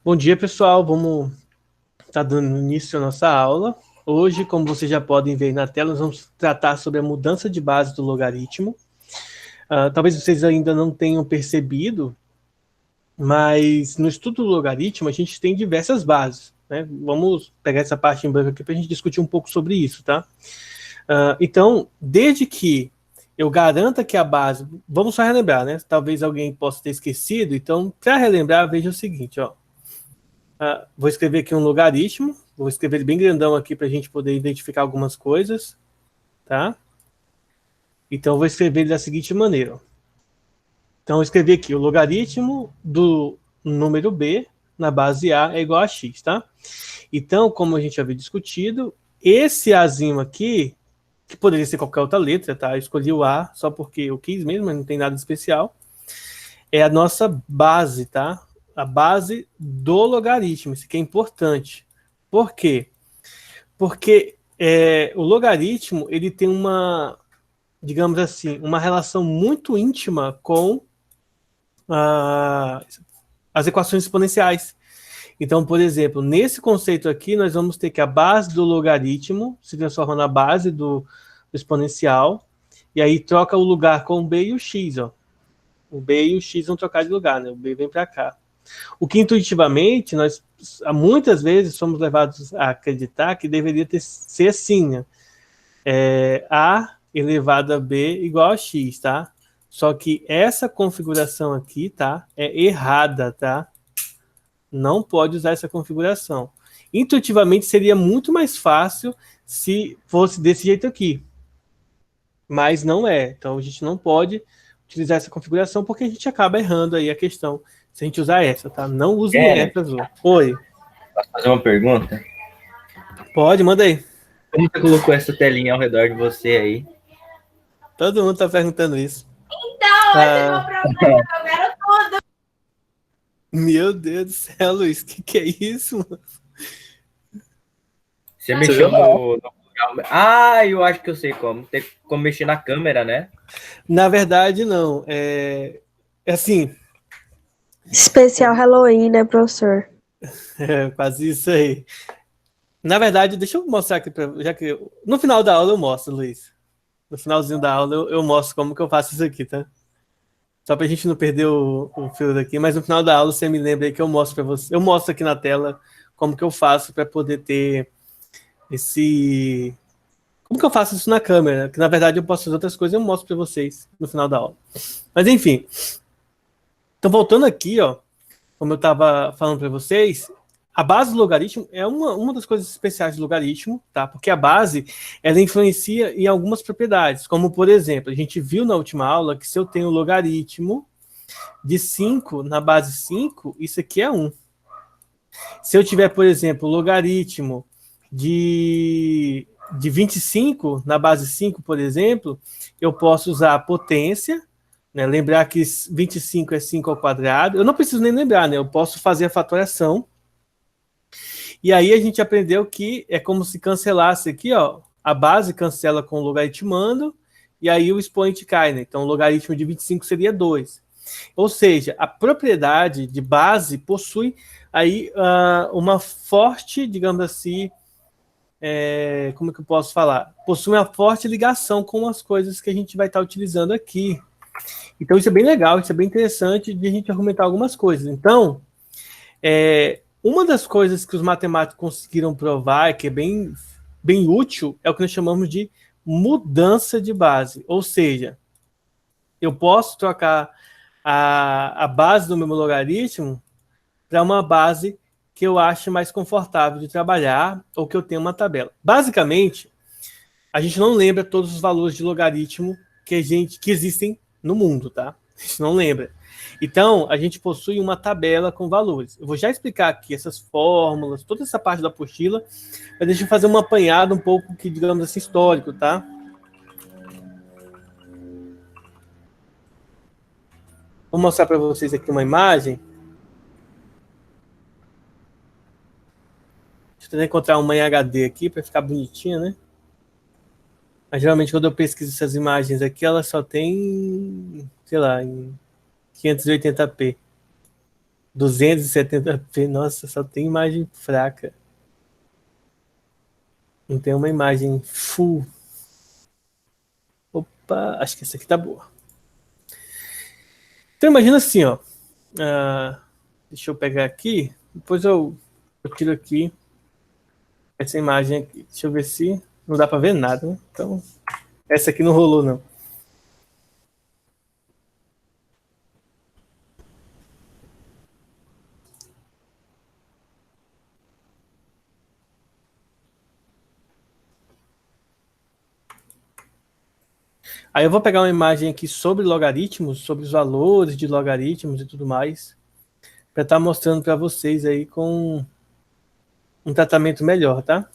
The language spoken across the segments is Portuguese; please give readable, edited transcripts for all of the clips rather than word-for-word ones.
Bom dia, pessoal. Vamos estar dando início à nossa aula. Hoje, como vocês já podem ver na tela, nós vamos tratar sobre a mudança de base do logaritmo. Talvez vocês ainda não tenham percebido, mas no estudo do logaritmo a gente tem diversas bases, né? Vamos pegar essa parte em branco aqui para a gente discutir um pouco sobre isso, tá? Então, desde que eu garanta que a base... Vamos só relembrar, né? Talvez alguém possa ter esquecido. Então, para relembrar, veja o seguinte, ó. Vou escrever aqui um logaritmo, vou escrever ele bem grandão aqui para a gente poder identificar algumas coisas, tá? Então, vou escrever ele da seguinte maneira. Ó. Então, eu escrevi aqui o logaritmo do número b na base a é igual a x, tá? Então, como a gente havia discutido, esse azinho aqui, que poderia ser qualquer outra letra, tá? Eu escolhi o a só porque eu quis mesmo, mas não tem nada especial. É a nossa base, tá? A base do logaritmo, isso aqui é importante. Por quê? Porque o logaritmo ele tem uma, digamos assim, uma relação muito íntima com as equações exponenciais. Então, por exemplo, nesse conceito aqui, nós vamos ter que a base do logaritmo se transforma na base do exponencial, e aí troca o lugar com o b e o x. Ó. O b e o x vão trocar de lugar, né? O b vem para cá. O que intuitivamente nós muitas vezes somos levados a acreditar que deveria ser assim, né? A elevado a b igual a x, tá? Só que essa configuração aqui, tá? É errada, tá? Não pode usar essa configuração. Intuitivamente seria muito mais fácil se fosse desse jeito aqui. Mas não é. Então a gente não pode utilizar essa configuração porque a gente acaba errando aí a questão se a gente usar essa, tá? Não usem essas. Oi. Posso fazer uma pergunta? Pode, manda aí. Como você colocou essa telinha ao redor de você aí? Todo mundo tá perguntando isso. Então, esse é o meu problema, eu quero tudo. Meu Deus do céu, Luiz, que é isso, mano? Você mexeu no... Ah, eu acho que eu sei como. Tem como mexer na câmera, né? Na verdade, não. É assim. Especial Halloween, né, professor? É quase isso aí. Na verdade, deixa eu mostrar aqui, já que no final da aula eu mostro, Luiz. No finalzinho da aula eu mostro como que eu faço isso aqui, tá? Só pra gente não perder o fio daqui, mas no final da aula você me lembra aí que eu mostro pra você. Eu mostro aqui na tela como que eu faço para poder ter esse... Como que eu faço isso na câmera? Que na verdade eu posso fazer outras coisas e eu mostro para vocês no final da aula. Mas enfim. Então voltando aqui, ó, como eu estava falando para vocês, a base do logaritmo é uma das coisas especiais do logaritmo, tá? Porque a base, ela influencia em algumas propriedades, como por exemplo, a gente viu na última aula que se eu tenho logaritmo de 5 na base 5, isso aqui é 1. Se eu tiver, por exemplo, logaritmo de 25 na base 5, por exemplo, eu posso usar a potência, né? Lembrar que 25 é 5 ao quadrado. Eu não preciso nem lembrar, né? Eu posso fazer a fatoração. E aí a gente aprendeu que é como se cancelasse aqui, ó, a base cancela com o logaritmando, e aí o expoente cai, né? Então o logaritmo de 25 seria 2. Ou seja, a propriedade de base possui aí uma forte, digamos assim, como que eu posso falar? Possui uma forte ligação com as coisas que a gente vai estar utilizando aqui. Então isso é bem legal, isso é bem interessante de a gente argumentar algumas coisas. Então, uma das coisas que os matemáticos conseguiram provar, que é bem, bem útil, é o que nós chamamos de mudança de base. Ou seja, eu posso trocar a base do meu logaritmo para uma base que eu ache mais confortável de trabalhar ou que eu tenha uma tabela. Basicamente, a gente não lembra todos os valores de logaritmo que existem no mundo, tá? A gente não lembra. Então, a gente possui uma tabela com valores. Eu vou já explicar aqui essas fórmulas, toda essa parte da apostila, mas deixa eu fazer uma apanhada um pouco, que digamos assim, histórico, tá? Vou mostrar para vocês aqui uma imagem. Deixa eu tentar encontrar uma em HD aqui para ficar bonitinha, né? Mas geralmente quando eu pesquiso essas imagens aqui, elas só tem, sei lá, em 580p. 270p, nossa, só tem imagem fraca. Não tem uma imagem full. Opa, acho que essa aqui tá boa. Então imagina assim, ó. Deixa eu pegar aqui, depois eu tiro aqui essa imagem aqui. Deixa eu ver se não dá para ver nada, né? Então, essa aqui não rolou, não. Aí eu vou pegar uma imagem aqui sobre logaritmos, sobre os valores de logaritmos e tudo mais, para estar mostrando para vocês aí com um tratamento melhor, tá?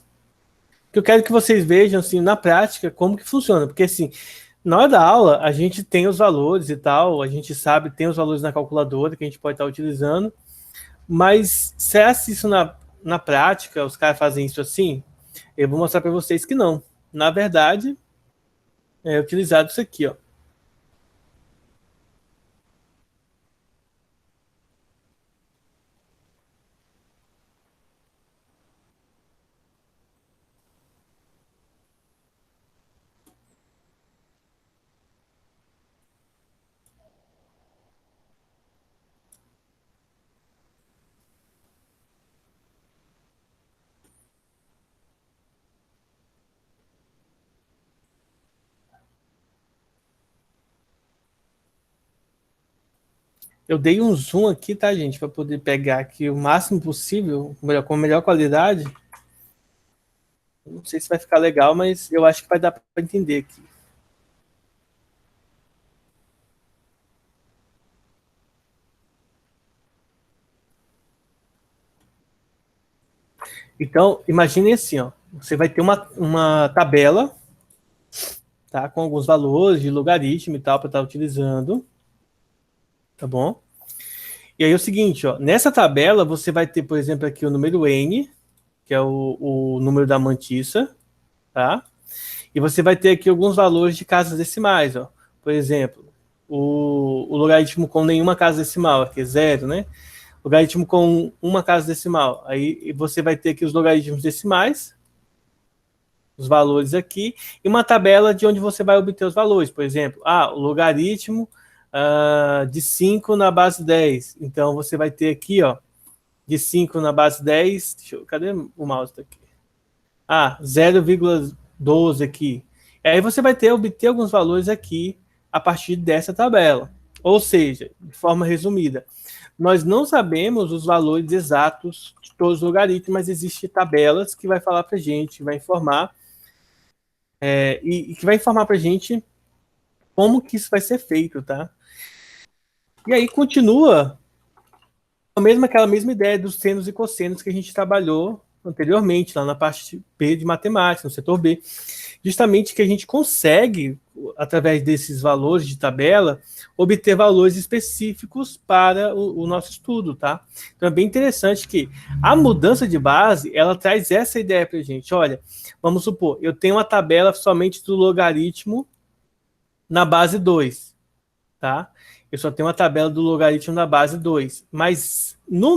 Que eu quero que vocês vejam, assim, na prática, como que funciona. Porque, assim, na hora da aula, a gente tem os valores e tal, a gente sabe, tem os valores na calculadora que a gente pode estar utilizando, mas se isso na prática, os caras fazem isso assim, eu vou mostrar para vocês que não. Na verdade, é utilizado isso aqui, ó. Eu dei um zoom aqui, tá, gente? Para poder pegar aqui o máximo possível, com a melhor qualidade. Não sei se vai ficar legal, mas eu acho que vai dar para entender aqui. Então, imagine assim, ó. Você vai ter uma tabela, tá? Com alguns valores de logaritmo e tal, para estar utilizando. Tá bom? E aí é o seguinte, ó. Nessa tabela, você vai ter, por exemplo, aqui o número n, que é o número da mantissa, tá? E você vai ter aqui alguns valores de casas decimais, ó. Por exemplo, o logaritmo com nenhuma casa decimal, aqui é zero, né? Logaritmo com uma casa decimal. Aí você vai ter aqui os logaritmos decimais, os valores aqui, e uma tabela de onde você vai obter os valores. Por exemplo, o logaritmo de 5 na base 10. Então, você vai ter aqui, ó, de 5 na base 10. Cadê o mouse daqui? 0,12 aqui. E aí você vai obter alguns valores aqui a partir dessa tabela. Ou seja, de forma resumida, nós não sabemos os valores exatos de todos os logaritmos, mas existem tabelas que vai falar para a gente, vai informar, e que vai informar para a gente como que isso vai ser feito, tá? E aí continua aquela mesma ideia dos senos e cossenos que a gente trabalhou anteriormente, lá na parte B de matemática, no setor B. Justamente que a gente consegue, através desses valores de tabela, obter valores específicos para o nosso estudo, tá? Então é bem interessante que a mudança de base, ela traz essa ideia para a gente. Olha, vamos supor, eu tenho uma tabela somente do logaritmo na base 2, tá? Eu só tenho uma tabela do logaritmo na base 2, mas na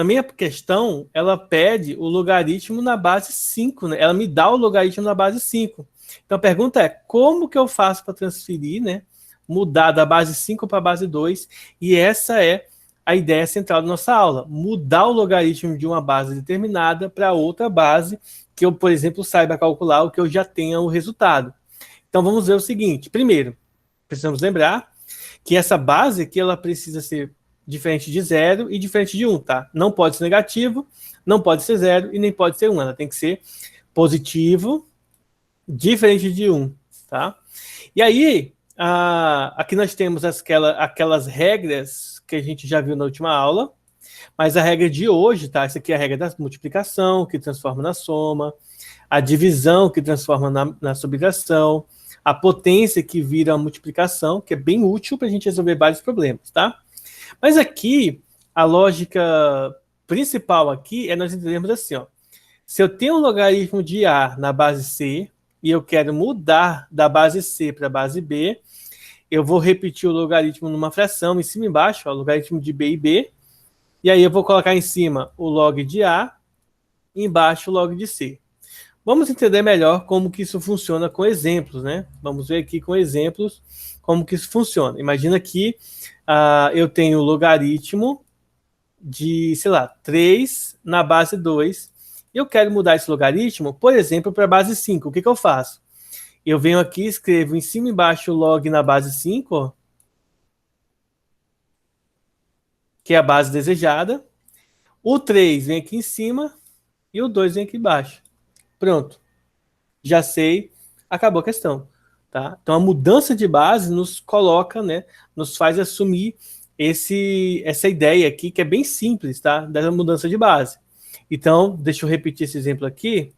minha questão, ela pede o logaritmo na base 5, né? Ela me dá o logaritmo na base 5. Então a pergunta é, como que eu faço para transferir, né? Mudar da base 5 para a base 2, e essa é a ideia central da nossa aula, mudar o logaritmo de uma base determinada para outra base, que eu, por exemplo, saiba calcular o que eu já tenha o resultado. Então vamos ver o seguinte, primeiro, precisamos lembrar que essa base aqui, ela precisa ser diferente de 0 e diferente de 1, tá? Não pode ser negativo, não pode ser 0 e nem pode ser 1. Ela tem que ser positivo, diferente de 1, tá? E aí, aqui nós temos aquelas regras que a gente já viu na última aula, mas a regra de hoje, tá? Essa aqui é a regra da multiplicação, que transforma na soma, a divisão, que transforma na subtração, a potência, que vira a multiplicação, que é bem útil para a gente resolver vários problemas, tá? Mas aqui, a lógica principal aqui é nós entendermos assim, ó. Se eu tenho um logaritmo de A na base C e eu quero mudar da base C para a base B, eu vou repetir o logaritmo numa fração, em cima e embaixo, ó, logaritmo de B e B, e aí eu vou colocar em cima o log de A, e embaixo o log de C. Vamos entender melhor como que isso funciona com exemplos, né? Vamos ver aqui com exemplos como que isso funciona. Imagina que eu tenho o logaritmo de, sei lá, 3 na base 2. E eu quero mudar esse logaritmo, por exemplo, para a base 5. O que eu faço? Eu venho aqui e escrevo em cima e embaixo o log na base 5, ó, que é a base desejada. O 3 vem aqui em cima e o 2 vem aqui embaixo. Pronto. Já sei, acabou a questão. Tá? Então, a mudança de base nos coloca, né, nos faz assumir essa ideia aqui, que é bem simples, tá? Da mudança de base. Então, deixa eu repetir esse exemplo aqui,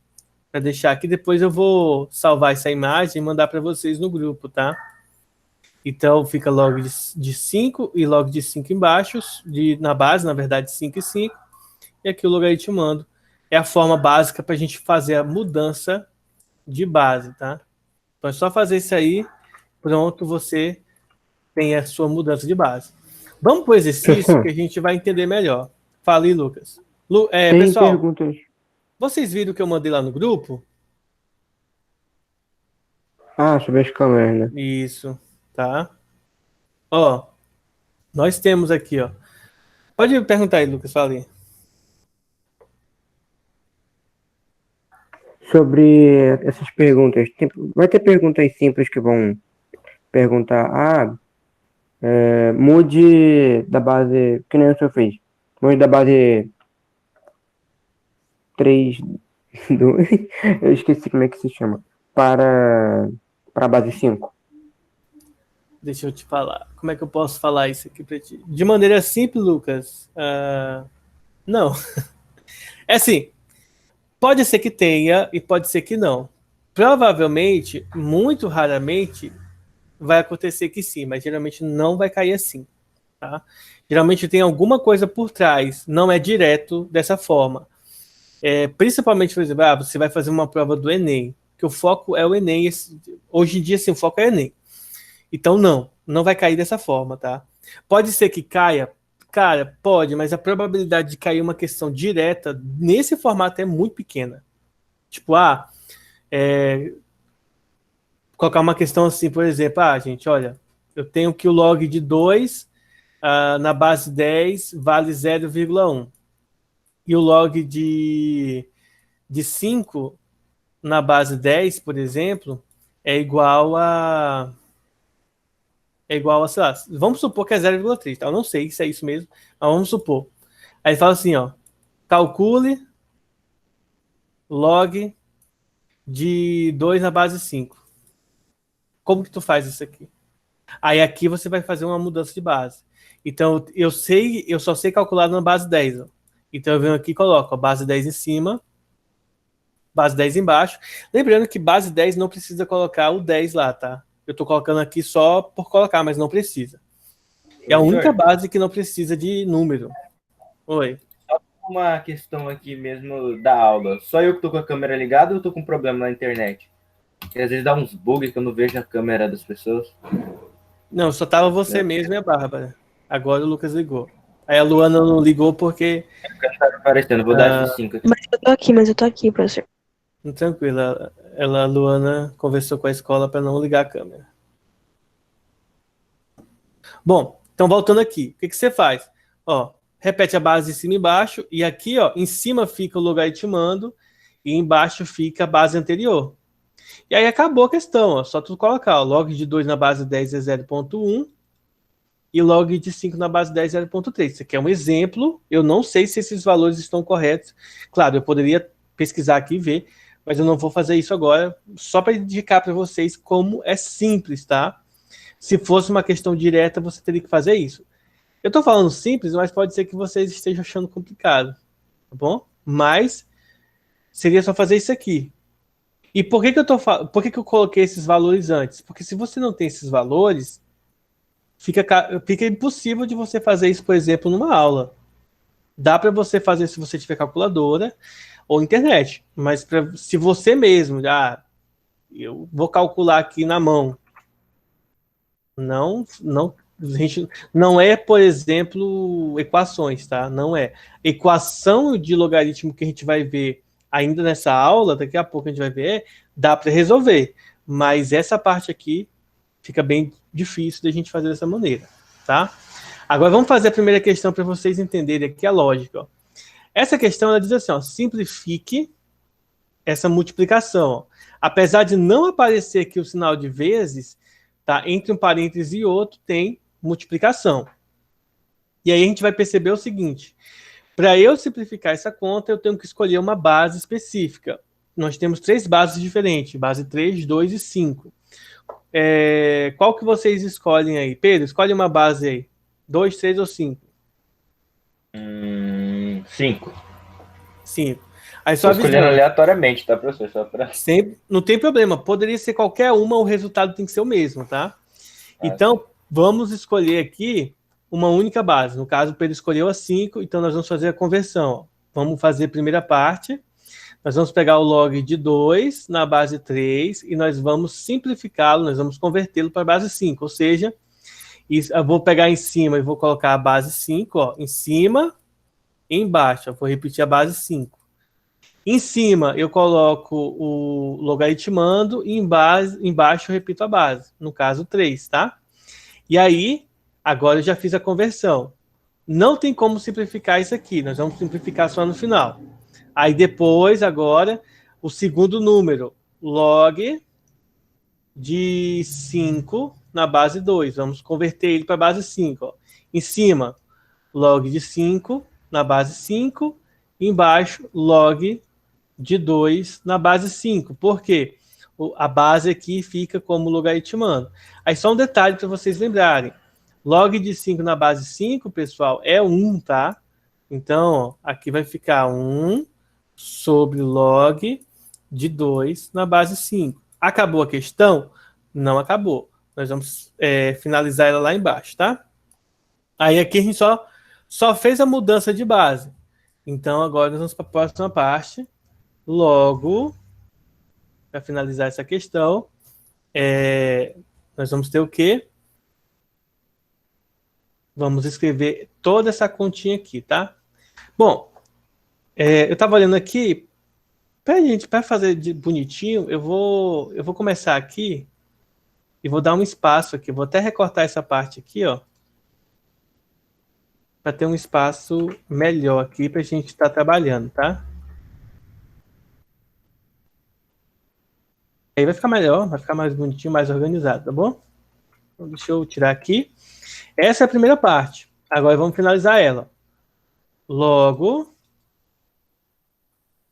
para deixar aqui, depois eu vou salvar essa imagem e mandar para vocês no grupo, tá? Então, fica log de 5 e log de 5 embaixo, na base, na verdade, 5 e 5, e aqui o logaritmando. É a forma básica para a gente fazer a mudança de base, tá? Então, é só fazer isso aí, pronto, você tem a sua mudança de base. Vamos para o exercício que a gente vai entender melhor. Fala aí, Lucas. Tem Pessoal, perguntas. vocês viram que eu mandei lá no grupo? Sobre as câmeras, né? Isso, tá? Ó, nós temos aqui, ó. Pode perguntar aí, Lucas, fala aí. Sobre essas perguntas, vai ter perguntas simples que vão perguntar, mude da base, que nem o senhor fez, mude da base 3, eu esqueci como é que se chama, para a base 5. Deixa eu te falar. Como é que eu posso falar isso aqui pra ti? De maneira simples, Lucas? Não. É assim, pode ser que tenha e pode ser que não. Provavelmente, muito raramente, vai acontecer que sim, mas geralmente não vai cair assim. Tá? Geralmente tem alguma coisa por trás, não é direto dessa forma. Principalmente, por exemplo, você vai fazer uma prova do Enem, que o foco é o Enem. Hoje em dia, sim, o foco é o Enem. Então, não vai cair dessa forma, tá? Pode ser que caia, cara, pode, mas a probabilidade de cair uma questão direta nesse formato é muito pequena. Tipo, colocar uma questão assim, por exemplo, gente, olha, eu tenho que o log de 2 na base 10 vale 0,1. E o log de 5 na base 10, por exemplo, é igual a, sei lá, vamos supor que é 0,3, tá? Eu não sei se é isso mesmo, mas vamos supor. Aí fala assim, ó, calcule log de 2 na base 5. Como que tu faz isso aqui? Aí aqui você vai fazer uma mudança de base. Então, eu só sei calcular na base 10. Ó. Então, eu venho aqui e coloco a base 10 em cima, base 10 embaixo. Lembrando que base 10 não precisa colocar o 10 lá, tá? Eu tô colocando aqui só por colocar, mas não precisa. É a única base que não precisa de número. Oi. Só uma questão aqui mesmo da aula. Só eu que tô com a câmera ligada ou eu tô com problema na internet? Porque às vezes dá uns bugs que eu não vejo a câmera das pessoas. Não, só tava você mesmo e a Bárbara. Agora o Lucas ligou. Aí a Luana não ligou porque... Não tá aparecendo, vou dar F5 aqui. Mas eu tô aqui, professor. Tranquilo, a Luana conversou com a escola para não ligar a câmera. Bom, então voltando aqui, o que você faz? Ó, repete a base em cima e embaixo, e aqui, ó, em cima fica o logaritmando, e embaixo fica a base anterior. E aí acabou a questão, ó, só tu colocar, ó, log de 2 na base 10 é 0,1, e log de 5 na base 10 é 0,3. Isso aqui é um exemplo, eu não sei se esses valores estão corretos. Claro, eu poderia pesquisar aqui e ver, mas eu não vou fazer isso agora, só para indicar para vocês como é simples, tá? Se fosse uma questão direta, você teria que fazer isso. Eu estou falando simples, mas pode ser que vocês estejam achando complicado, tá bom? Mas seria só fazer isso aqui. E por que eu coloquei esses valores antes? Porque se você não tem esses valores, fica impossível de você fazer isso, por exemplo, numa aula. Dá para você fazer se você tiver calculadora ou internet, mas se você mesmo, eu vou calcular aqui na mão, A gente não é, por exemplo, equações, tá? Não é. Equação de logaritmo que a gente vai ver ainda nessa aula, daqui a pouco a gente vai ver, dá para resolver. Mas essa parte aqui fica bem difícil da gente fazer dessa maneira, tá? Agora vamos fazer a primeira questão para vocês entenderem aqui a lógica. Ó. Essa questão ela diz assim, ó, simplifique essa multiplicação. Ó. Apesar de não aparecer aqui o sinal de vezes, tá? Entre um parêntese e outro tem multiplicação. E aí a gente vai perceber o seguinte, para eu simplificar essa conta, eu tenho que escolher uma base específica. Nós temos 3 bases diferentes, base 3, 2 e 5. Qual que vocês escolhem aí? Pedro, escolhe uma base aí. 2, 3 ou 5? 5. 5. Aí Estou só escolhendo avisando. aleatoriamente, tá, professor? Só pra... Sempre, não tem problema, poderia ser qualquer uma, o resultado tem que ser o mesmo, tá? Então, vamos escolher aqui uma única base. No caso, o Pedro escolheu a 5, então nós vamos fazer a conversão. Ó. Vamos fazer a primeira parte. Nós vamos pegar o log de 2 na base 3 e nós vamos simplificá-lo, nós vamos convertê-lo para a base 5. Ou seja, eu vou pegar em cima e vou colocar a base 5, ó, em cima e embaixo. Eu vou repetir a base 5. Em cima, eu coloco o logaritmando e embaixo eu repito a base, no caso 3, tá? E aí, agora eu já fiz a conversão. Não tem como simplificar isso aqui, nós vamos simplificar só no final. Aí depois, agora, o segundo número, log de 5 na base 2. Vamos converter ele para a base 5. Ó. Em cima, log de 5 na base 5. Embaixo, log de 2 na base 5. Por quê? A base aqui fica como logaritmando. Aí só um detalhe para vocês lembrarem. Log de 5 na base 5, pessoal, é 1, tá? Então, ó, aqui vai ficar 1 sobre log de 2 na base 5. Acabou a questão? Não acabou. Nós vamos finalizar ela lá embaixo, tá? Aí aqui a gente só fez a mudança de base. Então, agora nós vamos para a próxima parte. Logo, para finalizar essa questão, nós vamos ter o quê? Vamos escrever toda essa continha aqui, tá? Bom, eu estava olhando aqui, para fazer bonitinho, eu vou começar aqui e vou dar um espaço aqui. Vou até recortar essa parte aqui, ó, para ter um espaço melhor aqui para a gente estar trabalhando, tá? Aí vai ficar melhor, vai ficar mais bonitinho, mais organizado, tá bom? Então, deixa eu tirar aqui. Essa é a primeira parte. Agora vamos finalizar ela. Logo,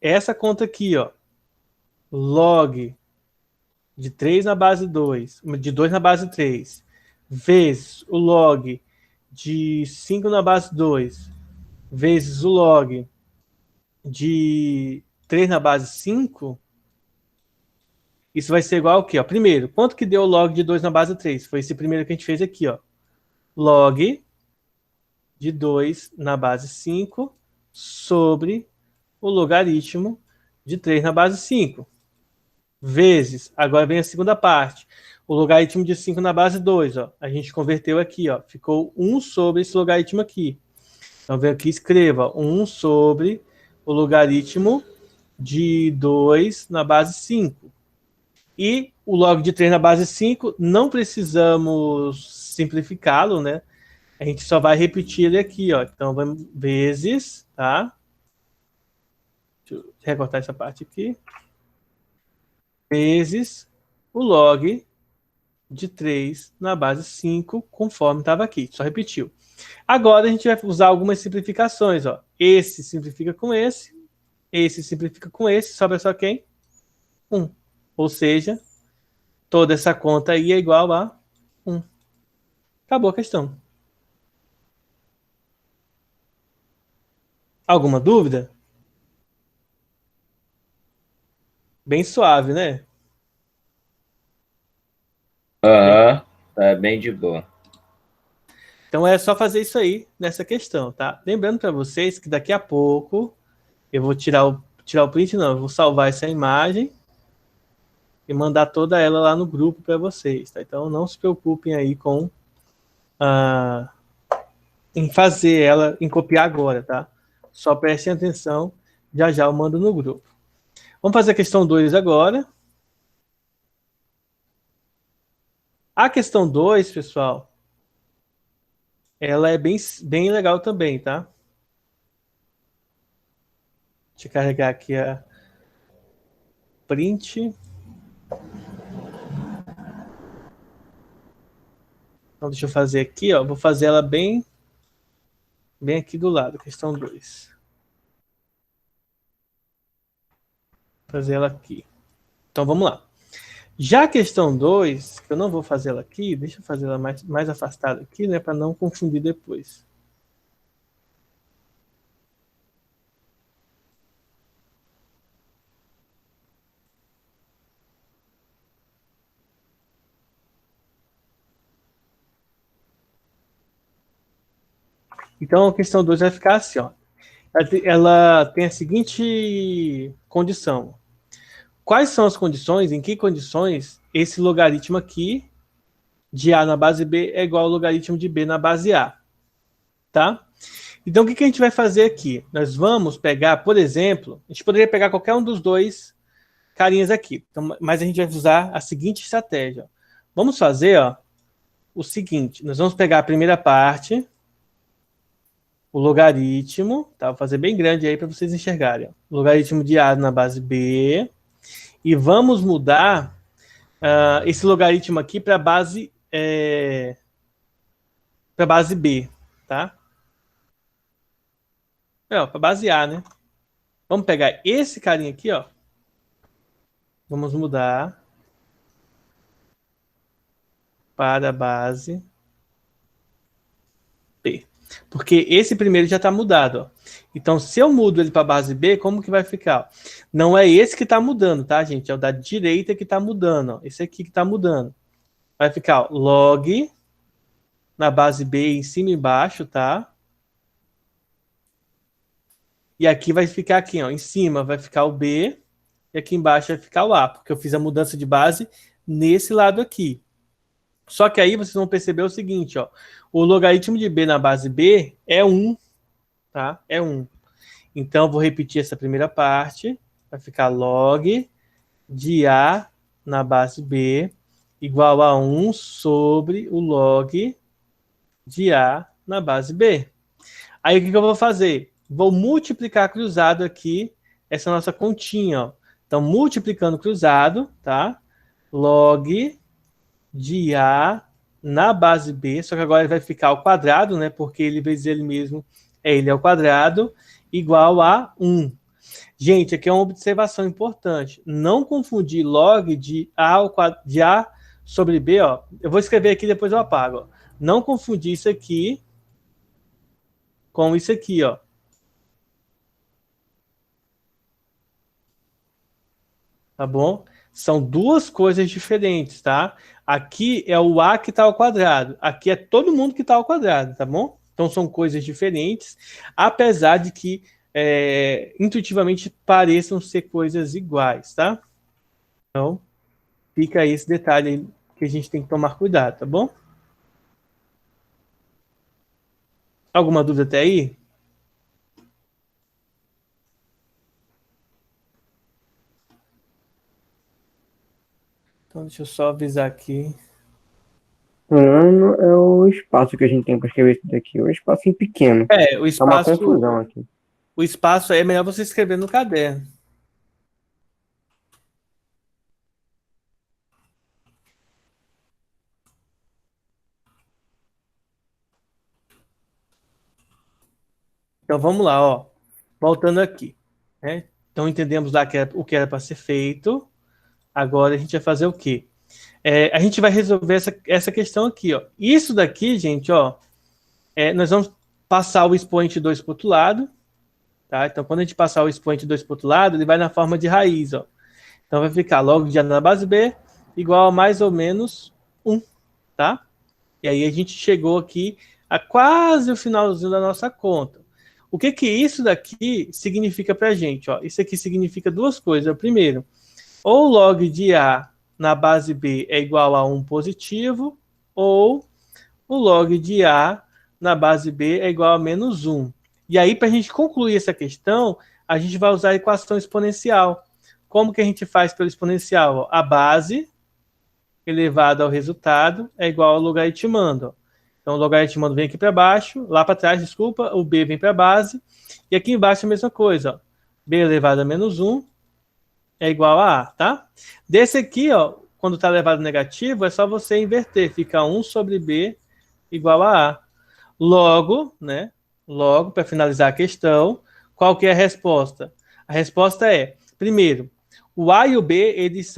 essa conta aqui, ó. Log de 3 na base 2, de 2 na base 3, vezes o log de 5 na base 2, vezes o log de 3 na base 5, isso vai ser igual ao quê? Ó, primeiro, quanto que deu o log de 2 na base 3? Foi esse primeiro que a gente fez aqui, ó. Log de 2 na base 5 sobre o logaritmo de 3 na base 5. Vezes, agora vem a segunda parte, o logaritmo de 5 na base 2, ó. A gente converteu aqui, ó. Ficou 1 sobre esse logaritmo aqui. Então, vem aqui e escreva 1 sobre o logaritmo de 2 na base 5. E o log de 3 na base 5, não precisamos simplificá-lo, né? A gente só vai repetir ele aqui, ó. Então, vamos vezes, tá? Deixa eu recortar essa parte aqui. Vezes o log de 3 na base 5, conforme estava aqui. Só repetiu. Agora, a gente vai usar algumas simplificações, ó. Esse simplifica com esse simplifica com esse, sobra só quem? 1. Ou seja, toda essa conta aí é igual a 1. Acabou a questão. Alguma dúvida? Bem suave, né? Tá bem de boa. Então é só fazer isso aí nessa questão, tá? Lembrando para vocês que daqui a pouco eu vou tirar o print, não, eu vou salvar essa imagem. e mandar toda ela lá no grupo para vocês, tá? Então não se preocupem aí com em fazer ela, em copiar agora, tá? Só prestem atenção, já já eu mando no grupo. Vamos fazer a questão 2 agora. A questão 2, pessoal, ela é bem legal também, tá? Deixa eu carregar aqui a print. Então, deixa eu fazer aqui, ó. Vou fazer ela bem aqui do lado, questão 2. Fazer ela aqui. Então, vamos lá. Já a questão 2, que eu não vou fazer ela aqui, deixa eu fazer ela mais afastada aqui, né, para não confundir depois. Então, a questão 2 vai ficar assim, ó. Ela tem a seguinte condição. Quais são as condições, em que condições esse logaritmo aqui de A na base B é igual ao logaritmo de B na base A, tá? Então, o que a gente vai fazer aqui? Nós vamos pegar, por exemplo, a gente poderia pegar qualquer um dos dois carinhas aqui, então, mas a gente vai usar a seguinte estratégia. Vamos fazer, ó, o seguinte, nós vamos pegar a primeira parte, o logaritmo, tá? Vou fazer bem grande aí para vocês enxergarem. Ó. Logaritmo de A na base B, e vamos mudar esse logaritmo aqui para base B, tá? Para base A, né? Vamos pegar esse carinha aqui, ó. Vamos mudar para base B. Porque esse primeiro já está mudado, ó. Então, se eu mudo ele para base B, como que vai ficar? Não é esse que está mudando, tá, gente? É o da direita que está mudando, ó. Esse aqui que está mudando. Vai ficar ó, log na base B em cima e embaixo, tá? E aqui vai ficar aqui, ó. Em cima vai ficar o B e aqui embaixo vai ficar o A, porque eu fiz a mudança de base nesse lado aqui. Só que aí vocês vão perceber o seguinte, ó. O logaritmo de B na base B é 1, tá? É 1. Então, eu vou repetir essa primeira parte. Vai ficar log de A na base B igual a 1 sobre o log de A na base B. Aí, o que eu vou fazer? Vou multiplicar cruzado aqui essa nossa continha, ó. Então, multiplicando cruzado, tá? Log de A na base B, só que agora ele vai ficar ao quadrado, né? Porque ele, vezes ele mesmo, ele ao quadrado, igual a 1. Gente, aqui é uma observação importante. Não confundir log de A sobre B, ó. Eu vou escrever aqui, depois eu apago, ó. Não confundir isso aqui com isso aqui, ó. Tá bom? São duas coisas diferentes, tá? Aqui é o A que está ao quadrado. Aqui é todo mundo que está ao quadrado, tá bom? Então são coisas diferentes, apesar de que intuitivamente pareçam ser coisas iguais, tá? Então, fica aí esse detalhe aí que a gente tem que tomar cuidado, tá bom? Alguma dúvida até aí? Então, deixa eu só avisar aqui. Plano é o espaço que a gente tem para escrever isso daqui. O espacinho pequeno. O Tá uma espaço, confusão aqui. o espaço é melhor você escrever no caderno. Então vamos lá, ó. Voltando aqui, né? Então entendemos lá o que era para ser feito. Agora a gente vai fazer o quê? A gente vai resolver essa questão aqui, ó. Isso daqui, gente, ó, nós vamos passar o expoente 2 para o outro lado, tá? Então quando a gente passar o expoente 2 para o outro lado, ele vai na forma de raiz, ó. Então vai ficar log de A na base B igual a mais ou menos 1, tá? E aí a gente chegou aqui a quase o finalzinho da nossa conta. O que isso daqui significa para a gente? Ó? Isso aqui significa duas coisas. Primeiro, ou log de A na base B é igual a 1 positivo, ou o log de A na base B é igual a menos 1. E aí, para a gente concluir essa questão, a gente vai usar a equação exponencial. Como que a gente faz pelo exponencial? A base elevado ao resultado é igual ao logaritmando. Então, o logaritmando vem aqui para baixo, lá para trás, desculpa, o B vem para a base, e aqui embaixo a mesma coisa, ó. B elevado a menos 1 é igual a A, tá? Desse aqui, ó, quando está elevado negativo, é só você inverter, fica 1 sobre B igual a A. Logo, né? Logo, para finalizar a questão, qual que é a resposta? A resposta é, primeiro, o A e o B, eles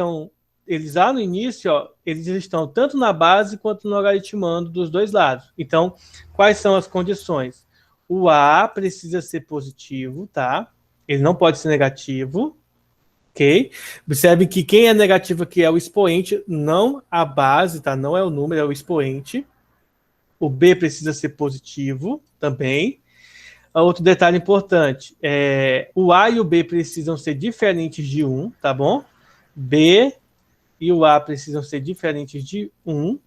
lá no início, ó, eles estão tanto na base quanto no logaritmando dos dois lados. Então, quais são as condições? O A precisa ser positivo, tá? Ele não pode ser negativo, ok? Observe que quem é negativo aqui é o expoente, não a base, tá? Não é o número, é o expoente. O B precisa ser positivo também. Outro detalhe importante, o A e o B precisam ser diferentes de 1, tá bom? B e o A precisam ser diferentes de 1.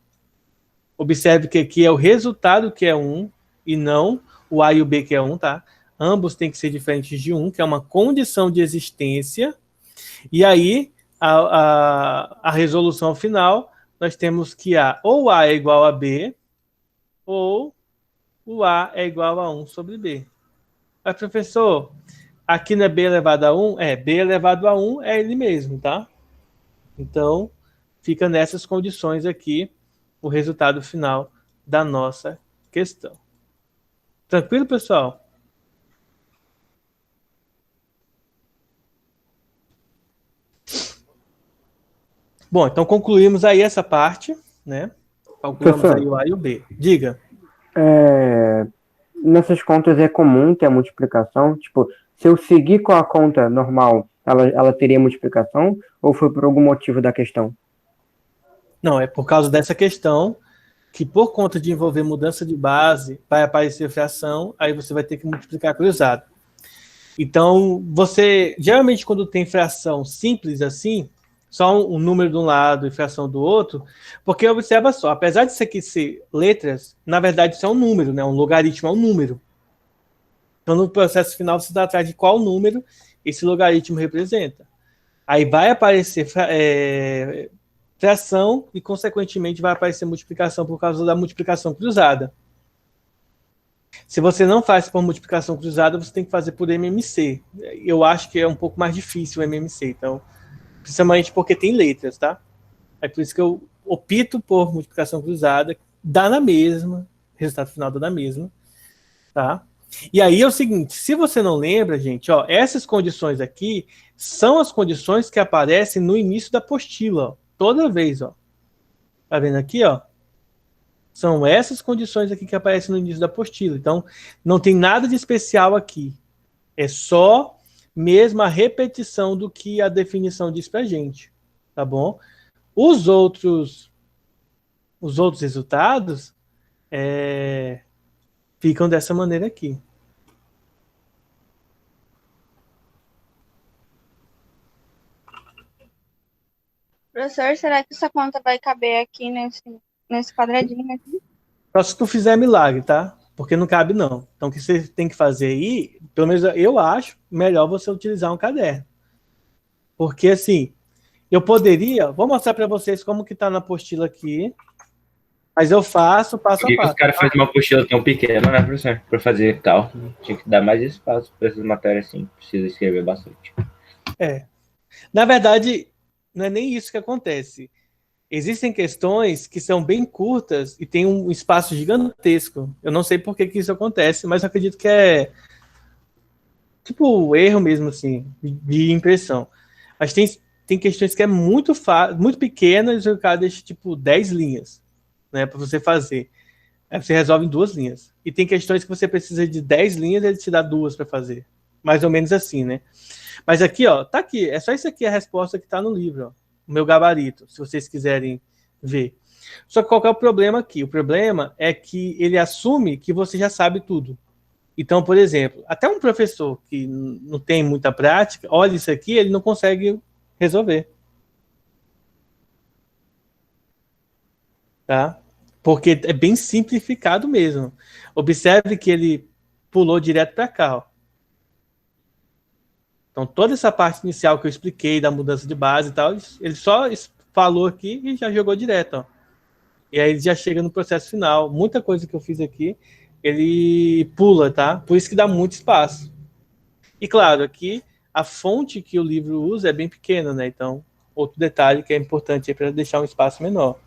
Observe que aqui é o resultado que é 1 e não o A e o B que é 1, tá? Ambos têm que ser diferentes de 1, que é uma condição de existência. E aí, a resolução final, nós temos que ou A é igual a B, ou o A é igual a 1 sobre B. Mas, professor, aqui não é B elevado a 1? B elevado a 1 é ele mesmo, tá? Então, fica nessas condições aqui o resultado final da nossa questão. Tranquilo, pessoal? Bom, então concluímos aí essa parte, né? Calculamos aí o A e o B. Diga. Nessas contas é comum ter a multiplicação? Tipo, se eu seguir com a conta normal, ela teria multiplicação? Ou foi por algum motivo da questão? Não, é por causa dessa questão que, por conta de envolver mudança de base, vai aparecer fração, aí você vai ter que multiplicar cruzado. Então, geralmente, quando tem fração simples assim, só um número de um lado e fração do outro, porque observa só, apesar de isso aqui ser letras, na verdade isso é um número, né? Um logaritmo é um número. Então, no processo final, você está atrás de qual número esse logaritmo representa. Aí vai aparecer fração e, consequentemente, vai aparecer multiplicação por causa da multiplicação cruzada. Se você não faz por multiplicação cruzada, você tem que fazer por MMC. Eu acho que é um pouco mais difícil o MMC, então, principalmente porque tem letras, tá? É por isso que eu opto por multiplicação cruzada, dá na mesma, resultado final dá na mesma, tá? E aí é o seguinte, se você não lembra, gente, ó, essas condições aqui são as condições que aparecem no início da apostila, ó, toda vez, ó. Tá vendo aqui, ó? São essas condições aqui que aparecem no início da apostila. Então, não tem nada de especial aqui. É só mesmo a repetição do que a definição diz pra gente, tá bom? Os outros resultados ficam dessa maneira aqui. Professor, será que essa conta vai caber aqui nesse quadradinho aqui? Só se tu fizer milagre, tá? Porque não cabe, não. Então, o que você tem que fazer aí, pelo menos eu acho, melhor você utilizar um caderno. Porque, assim, eu poderia... Vou mostrar para vocês como que tá na apostila aqui. Mas eu faço passo a Por que passo. os caras fazem uma apostila tão pequena, né, professor? Para fazer cálculo. Tinha que dar mais espaço para essas matérias, assim. Precisa escrever bastante. Na verdade, não é nem isso que acontece. Existem questões que são bem curtas e tem um espaço gigantesco. Eu não sei por que isso acontece, mas eu acredito que é tipo erro mesmo, assim, de impressão. Mas tem questões que é muito pequenas e o cara deixa tipo 10 linhas, né, para você fazer. Aí você resolve em 2 linhas. E tem questões que você precisa de 10 linhas e ele te dá 2 para fazer. Mais ou menos assim, né? Mas aqui, ó, tá aqui. É só isso aqui a resposta que tá no livro, ó. O meu gabarito, se vocês quiserem ver. Só que qual que é o problema aqui? O problema é que ele assume que você já sabe tudo. Então, por exemplo, até um professor que não tem muita prática, olha isso aqui, ele não consegue resolver. tá? Porque é bem simplificado mesmo. Observe que ele pulou direto para cá, ó. Então, toda essa parte inicial que eu expliquei da mudança de base e tal, ele só falou aqui e já jogou direto, ó. E aí ele já chega no processo final. Muita coisa que eu fiz aqui, ele pula, tá? Por isso que dá muito espaço. E claro, aqui a fonte que o livro usa é bem pequena, né? Então, outro detalhe que é importante é para deixar um espaço menor.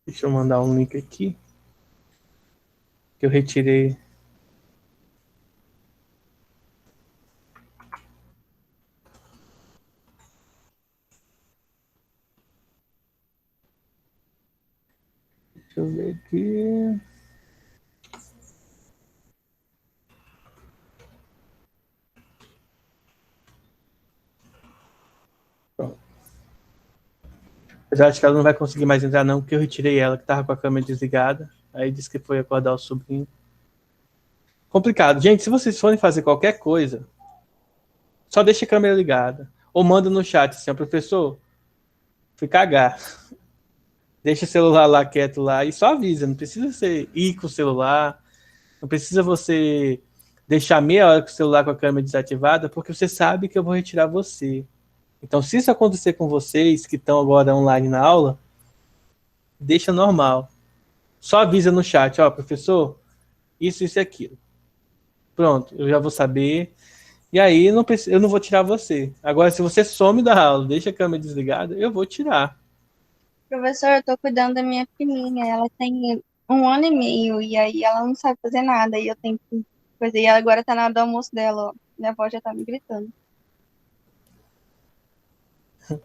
Deixa eu mandar um link aqui que eu retirei. Deixa eu ver aqui. Pronto. Eu acho que ela não vai conseguir mais entrar não, porque eu retirei ela, que estava com a câmera desligada. Aí disse que foi acordar o sobrinho. Complicado. Gente, se vocês forem fazer qualquer coisa, só deixa a câmera ligada. Ou manda no chat assim, ó, professor, fui cagar. Deixa o celular lá quieto lá e só avisa. Não precisa você ir com o celular. Não precisa você deixar meia hora com o celular com a câmera desativada, porque você sabe que eu vou retirar você. Então, se isso acontecer com vocês que estão agora online na aula, deixa normal. Só avisa no chat, ó, professor, isso e aquilo. Pronto, eu já vou saber. E aí eu não vou tirar você. Agora, se você some da aula, deixa a câmera desligada, eu vou tirar. Professor, eu tô cuidando da minha filhinha. Ela tem 1 ano e meio e aí ela não sabe fazer nada. E eu tenho que fazer. E ela agora tá na hora do almoço dela, ó. Minha avó já tá me gritando.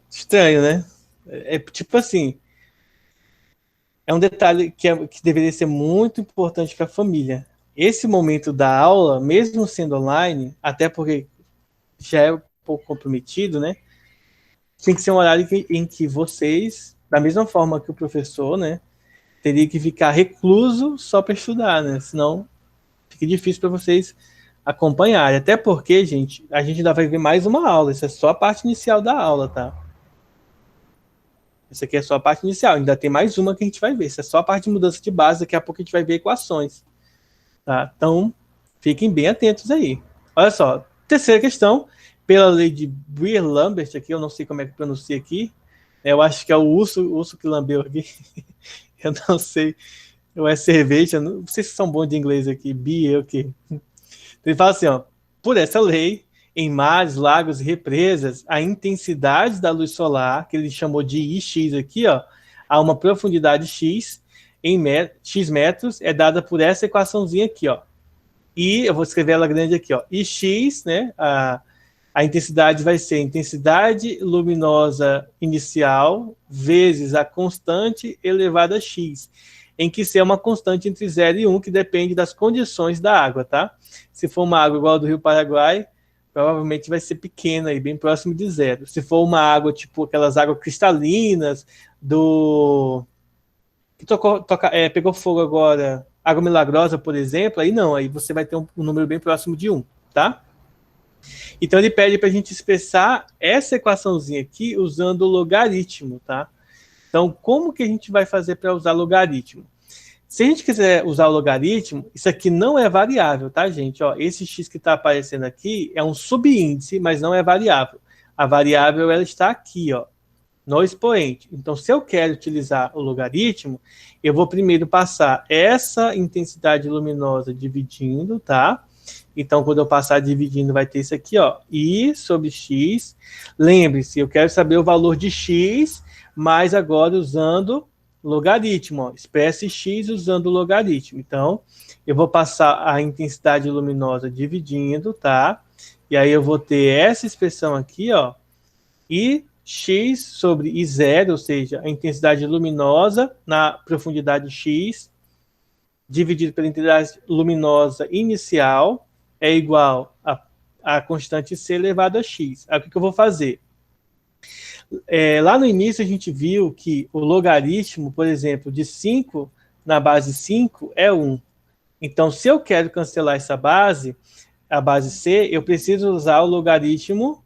Estranho, né? É tipo assim, é um detalhe que deveria ser muito importante para a família. Esse momento da aula, mesmo sendo online, até porque já é um pouco comprometido, né? Tem que ser um horário em que vocês, da mesma forma que o professor, né, teria que ficar recluso só para estudar, né? Senão fica difícil para vocês acompanharem. Até porque, gente, a gente ainda vai ver mais uma aula. Isso é só a parte inicial da aula, tá? Essa aqui é só a parte inicial. Ainda tem mais uma que a gente vai ver. Isso é só a parte de mudança de base. Daqui a pouco a gente vai ver equações. Tá? Então, fiquem bem atentos aí. Olha só. Terceira questão. Pela lei de Beer-Lambert, aqui, eu não sei como é que pronuncia aqui. Eu acho que é o urso que lambeu aqui. Eu não sei. Ou é cerveja. Não sei se são bons de inglês aqui. Beer, o quê? Ele fala assim, ó. Por essa lei, em mares, lagos e represas, a intensidade da luz solar, que ele chamou de IX aqui, ó, a uma profundidade X em X metros, é dada por essa equaçãozinha aqui, ó. E eu vou escrever ela grande aqui, ó. IX, né? A intensidade vai ser a intensidade luminosa inicial vezes a constante elevada a X, em que C é uma constante entre 0 e 1, que depende das condições da água, tá? Se for uma água igual a do Rio Paraguai, provavelmente vai ser pequena e bem próximo de 0. Se for uma água tipo aquelas águas cristalinas do que pegou fogo agora, água milagrosa, por exemplo, aí não, aí você vai ter um número bem próximo de 1, tá? Então ele pede para a gente expressar essa equaçãozinha aqui usando o logaritmo, tá? Então, como que a gente vai fazer para usar logaritmo? Se a gente quiser usar o logaritmo, isso aqui não é variável, tá, gente? Ó, esse x que está aparecendo aqui é um subíndice, mas não é variável. A variável ela está aqui, ó, no expoente. Então, se eu quero utilizar o logaritmo, eu vou primeiro passar essa intensidade luminosa dividindo, tá? Então, quando eu passar dividindo, vai ter isso aqui, ó, I sobre x. Lembre-se, eu quero saber o valor de x, mas agora usando logaritmo, ó, expresse x usando o logaritmo. Então, eu vou passar a intensidade luminosa dividindo, tá? E aí eu vou ter essa expressão aqui, ó, I x sobre I0, ou seja, a intensidade luminosa na profundidade x, dividido pela intensidade luminosa inicial, é igual a constante C elevado a x. Aí o que eu vou fazer? Lá no início a gente viu que o logaritmo, por exemplo, de 5 na base 5 é 1. Então, se eu quero cancelar essa base, a base C, eu preciso usar o logaritmo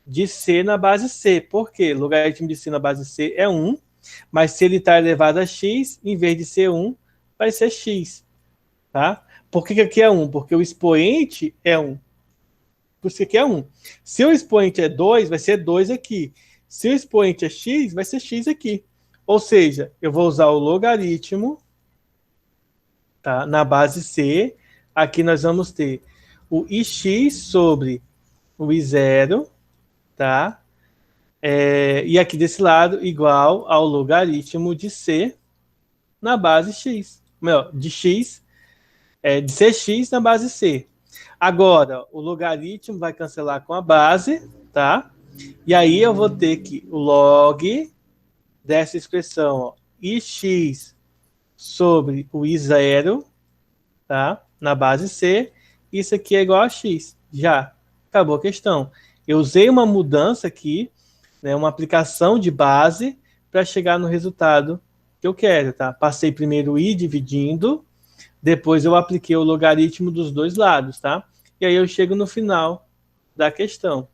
de C na base C. Por quê? O logaritmo de C na base C é 1, mas se ele está elevado a x, em vez de ser 1, vai ser x. Tá? Por que aqui é 1? Porque o expoente é 1. Por isso que aqui é 1. Se o expoente é 2, vai ser 2 aqui. Se o expoente é x, vai ser x aqui. Ou seja, eu vou usar o logaritmo, tá, na base C. Aqui nós vamos ter o ix sobre o i0, tá? E aqui desse lado, igual ao logaritmo de C na base x. Melhor, de x, de cx na base C. Agora, o logaritmo vai cancelar com a base, tá? E aí eu vou ter que o log dessa expressão, ó, ix sobre o i0, tá? Na base C, isso aqui é igual a x. Já acabou a questão. Eu usei uma mudança aqui, né, uma aplicação de base para chegar no resultado que eu quero, tá? Passei primeiro o i dividindo, depois eu apliquei o logaritmo dos dois lados, tá? E aí eu chego no final da questão.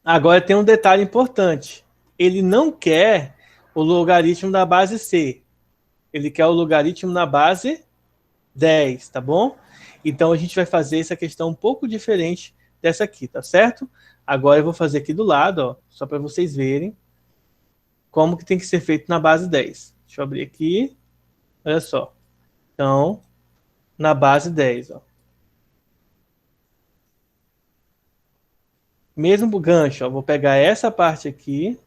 Agora tem um detalhe importante. Ele não quer o logaritmo da base C. Ele quer o logaritmo na base 10, tá bom? Então a gente vai fazer essa questão um pouco diferente dessa aqui, tá certo? Agora eu vou fazer aqui do lado, ó, só para vocês verem como que tem que ser feito na base 10. Deixa eu abrir aqui. Olha só. Então, na base 10, ó. Mesmo gancho, ó, vou pegar essa parte aqui.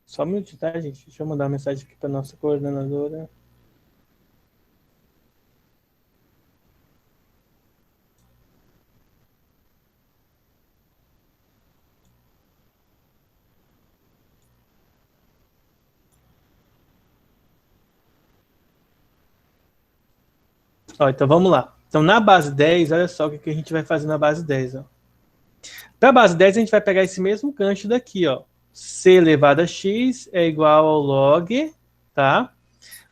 Só um minutinho, tá, gente? Deixa eu mandar uma mensagem aqui para nossa coordenadora. Ó, então vamos lá. Então na base 10, olha só o que a gente vai fazer na base 10. Para a base 10, a gente vai pegar esse mesmo gancho daqui, ó. C elevado a x é igual ao log, tá?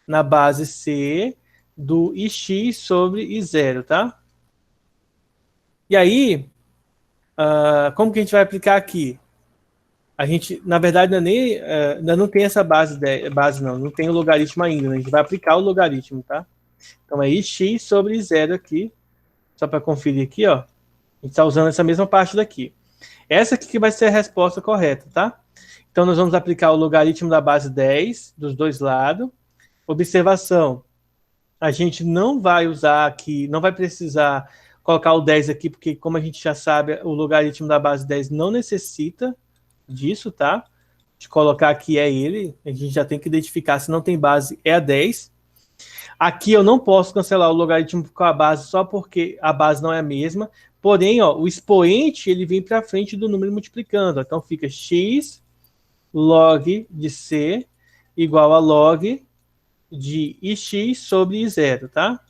Na base C do ix sobre i0, tá? E aí, como que a gente vai aplicar aqui? A gente, na verdade, ainda não tem essa base não tem o logaritmo ainda, né? A gente vai aplicar o logaritmo, tá? Então é ix sobre i0 aqui, só para conferir aqui, ó. A gente está usando essa mesma parte daqui. Essa aqui que vai ser a resposta correta, tá? Então nós vamos aplicar o logaritmo da base 10 dos dois lados. Observação, a gente não vai usar aqui, não vai precisar colocar o 10 aqui, porque como a gente já sabe, o logaritmo da base 10 não necessita disso, tá? De colocar aqui é ele, a gente já tem que identificar, se não tem base, é a 10. Aqui eu não posso cancelar o logaritmo com a base só porque a base não é a mesma. Porém, ó, o expoente ele vem para frente do número multiplicando. Então fica x log de c igual a log de ix sobre i0, tá?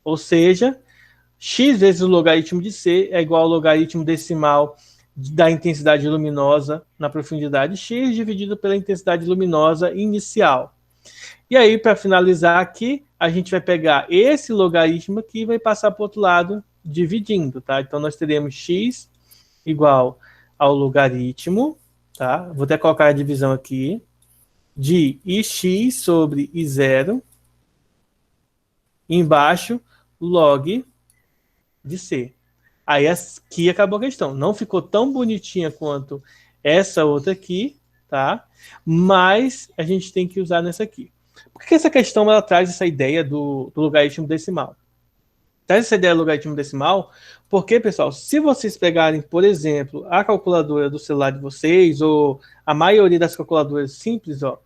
Ou seja, x vezes o logaritmo de c é igual ao logaritmo decimal da intensidade luminosa na profundidade x dividido pela intensidade luminosa inicial. E aí, para finalizar aqui, a gente vai pegar esse logaritmo aqui e vai passar para o outro lado, dividindo, tá? Então, nós teremos x igual ao logaritmo, tá? Vou até colocar a divisão aqui, de ix sobre i0, embaixo, log de c. Aí aqui acabou a questão. Não ficou tão bonitinha quanto essa outra aqui, tá? Mas a gente tem que usar nessa aqui. Por que essa questão ela traz essa ideia do logaritmo decimal? Traz essa ideia do logaritmo decimal porque, pessoal, se vocês pegarem, por exemplo, a calculadora do celular de vocês, ou a maioria das calculadoras simples, ó,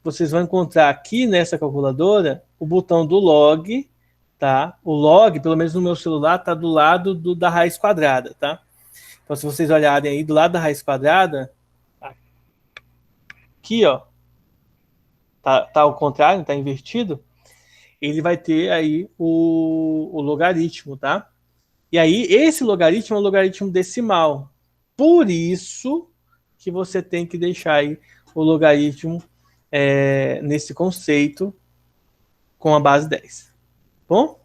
vocês vão encontrar aqui nessa calculadora o botão do log, tá? O log, pelo menos no meu celular, tá do lado da raiz quadrada, tá? Então, se vocês olharem aí do lado da raiz quadrada, aqui, ó, tá ao contrário, tá invertido, ele vai ter aí o logaritmo, tá? E aí, esse logaritmo é um logaritmo decimal. Por isso que você tem que deixar aí o logaritmo nesse conceito com a base 10. Bom?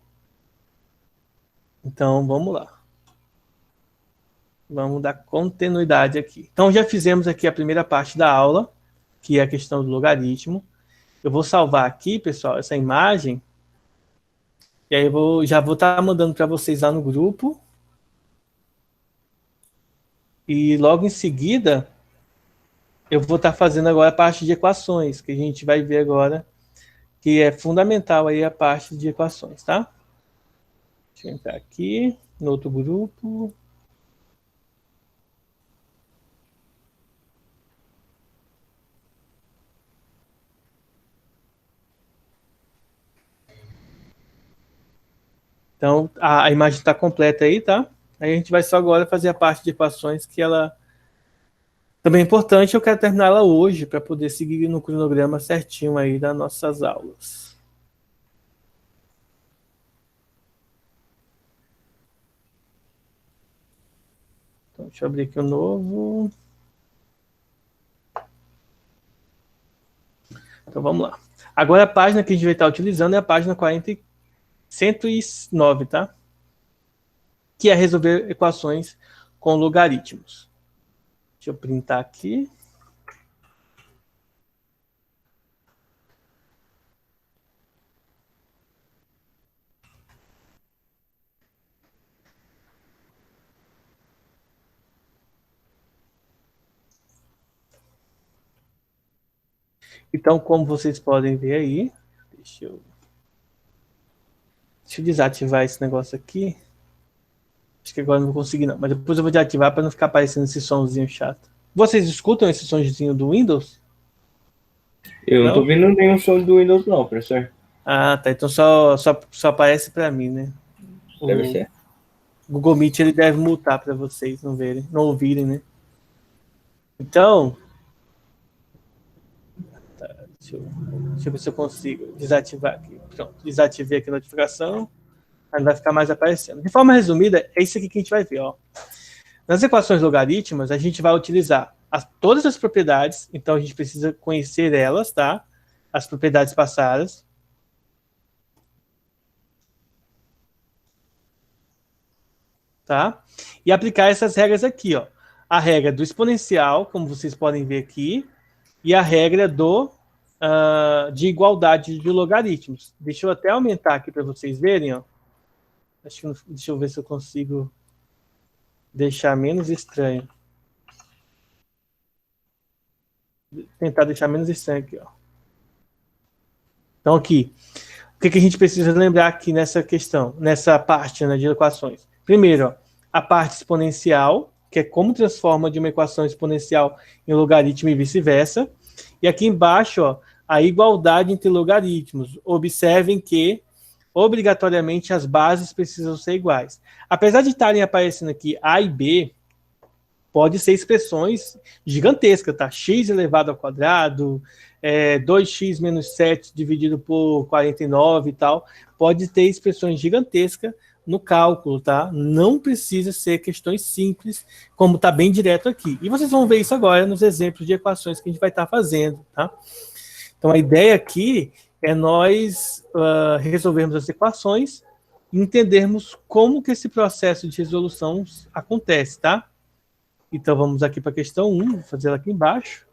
Então, vamos lá. Vamos dar continuidade aqui. Então, já fizemos aqui a primeira parte da aula, que é a questão do logaritmo. Eu vou salvar aqui, pessoal, essa imagem. E aí já vou estar mandando para vocês lá no grupo. E logo em seguida, eu vou estar fazendo agora a parte de equações, que a gente vai ver agora, que é fundamental aí a parte de equações, tá? Deixa eu entrar aqui no outro grupo. Então, a imagem está completa aí, tá? Aí a gente vai só agora fazer a parte de equações, que ela também é importante. Eu quero terminar ela hoje, para poder seguir no cronograma certinho aí das nossas aulas. Então, deixa eu abrir aqui o novo. Então, vamos lá. Agora, a página que a gente vai estar utilizando é a página 109, tá? Que é resolver equações com logaritmos. Deixa eu printar aqui. Então, como vocês podem ver aí, deixa eu desativar esse negócio aqui. Acho que agora não vou conseguir não, mas depois eu vou desativar para não ficar aparecendo esse somzinho chato. Vocês escutam esse somzinho do Windows? Eu não tô Não? vendo nenhum som do Windows, não, professor. Ah, tá. Então só aparece para mim, né? Deve O ser. Google Meet ele deve multar para vocês não verem, não ouvirem, né? Então, deixa eu ver se eu consigo desativar aqui. Pronto, desativei aqui a notificação. Aí não vai ficar mais aparecendo. De forma resumida, é isso aqui que a gente vai ver, ó. Nas equações logarítmicas, a gente vai utilizar todas as propriedades, então a gente precisa conhecer elas, tá? As propriedades passadas. Tá? E aplicar essas regras aqui, ó. A regra do exponencial, como vocês podem ver aqui, e a regra de igualdade de logaritmos. Deixa eu até aumentar aqui para vocês verem, ó. Deixa eu ver se eu consigo deixar menos estranho. Tentar deixar menos estranho aqui, ó. Então, aqui. O que a gente precisa lembrar aqui nessa questão, nessa parte, né, de equações? Primeiro, ó, a parte exponencial, que é como transforma de uma equação exponencial em logaritmo e vice-versa. E aqui embaixo, ó, a igualdade entre logaritmos. Observem que, obrigatoriamente, as bases precisam ser iguais. Apesar de estarem aparecendo aqui A e B, pode ser expressões gigantescas, tá? X elevado ao quadrado, 2x menos 7 dividido por 49 e tal. Pode ter expressões gigantescas no cálculo, tá? Não precisa ser questões simples, como está bem direto aqui. E vocês vão ver isso agora nos exemplos de equações que a gente vai estar fazendo, tá? Então, a ideia aqui é nós resolvermos as equações e entendermos como que esse processo de resolução acontece, tá? Então, vamos aqui para a questão 1, vou fazer ela aqui embaixo.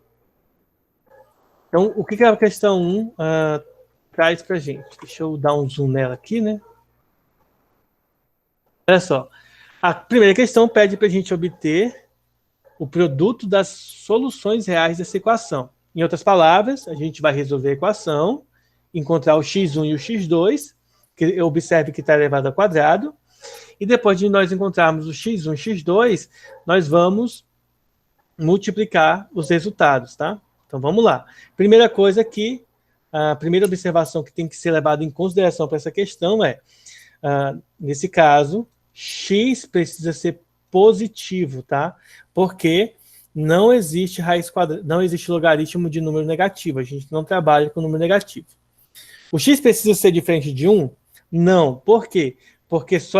Então, o que a questão 1 traz para a gente? Deixa eu dar um zoom nela aqui, né? Olha só. A primeira questão pede para a gente obter o produto das soluções reais dessa equação. Em outras palavras, a gente vai resolver a equação, encontrar o x1 e o x2, que observe que está elevado ao quadrado, e depois de nós encontrarmos o x1 e x2, nós vamos multiplicar os resultados, tá? Então vamos lá. Primeira coisa aqui, a primeira observação que tem que ser levada em consideração para essa questão é, nesse caso, x precisa ser positivo, tá? Porque não existe raiz quadrada, não existe logaritmo de número negativo. A gente não trabalha com número negativo. O x precisa ser diferente de 1? Não. Por quê? Porque só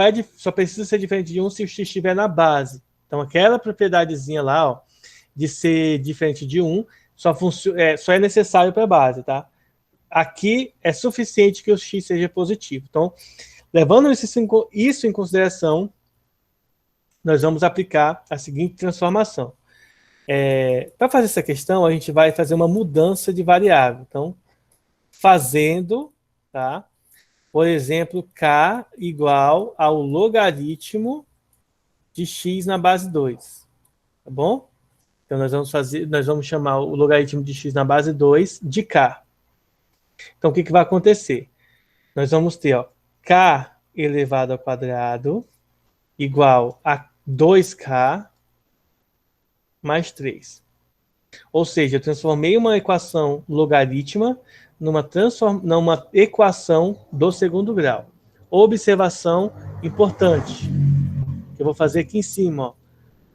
precisa ser diferente de 1 se o x estiver na base. Então, aquela propriedadezinha lá, ó, de ser diferente de 1, só é necessário para a base, tá? Aqui é suficiente que o x seja positivo. Então, levando isso em consideração, nós vamos aplicar a seguinte transformação. Para fazer essa questão, a gente vai fazer uma mudança de variável. Então, fazendo, tá? Por exemplo, k igual ao logaritmo de x na base 2. Tá bom? Então, nós vamos chamar o logaritmo de x na base 2 de k. Então, o que vai acontecer? Nós vamos ter, ó, k elevado ao quadrado igual a 2k mais 3. Ou seja, eu transformei uma equação logarítmica numa equação do segundo grau. Observação importante, que eu vou fazer aqui em cima, ó,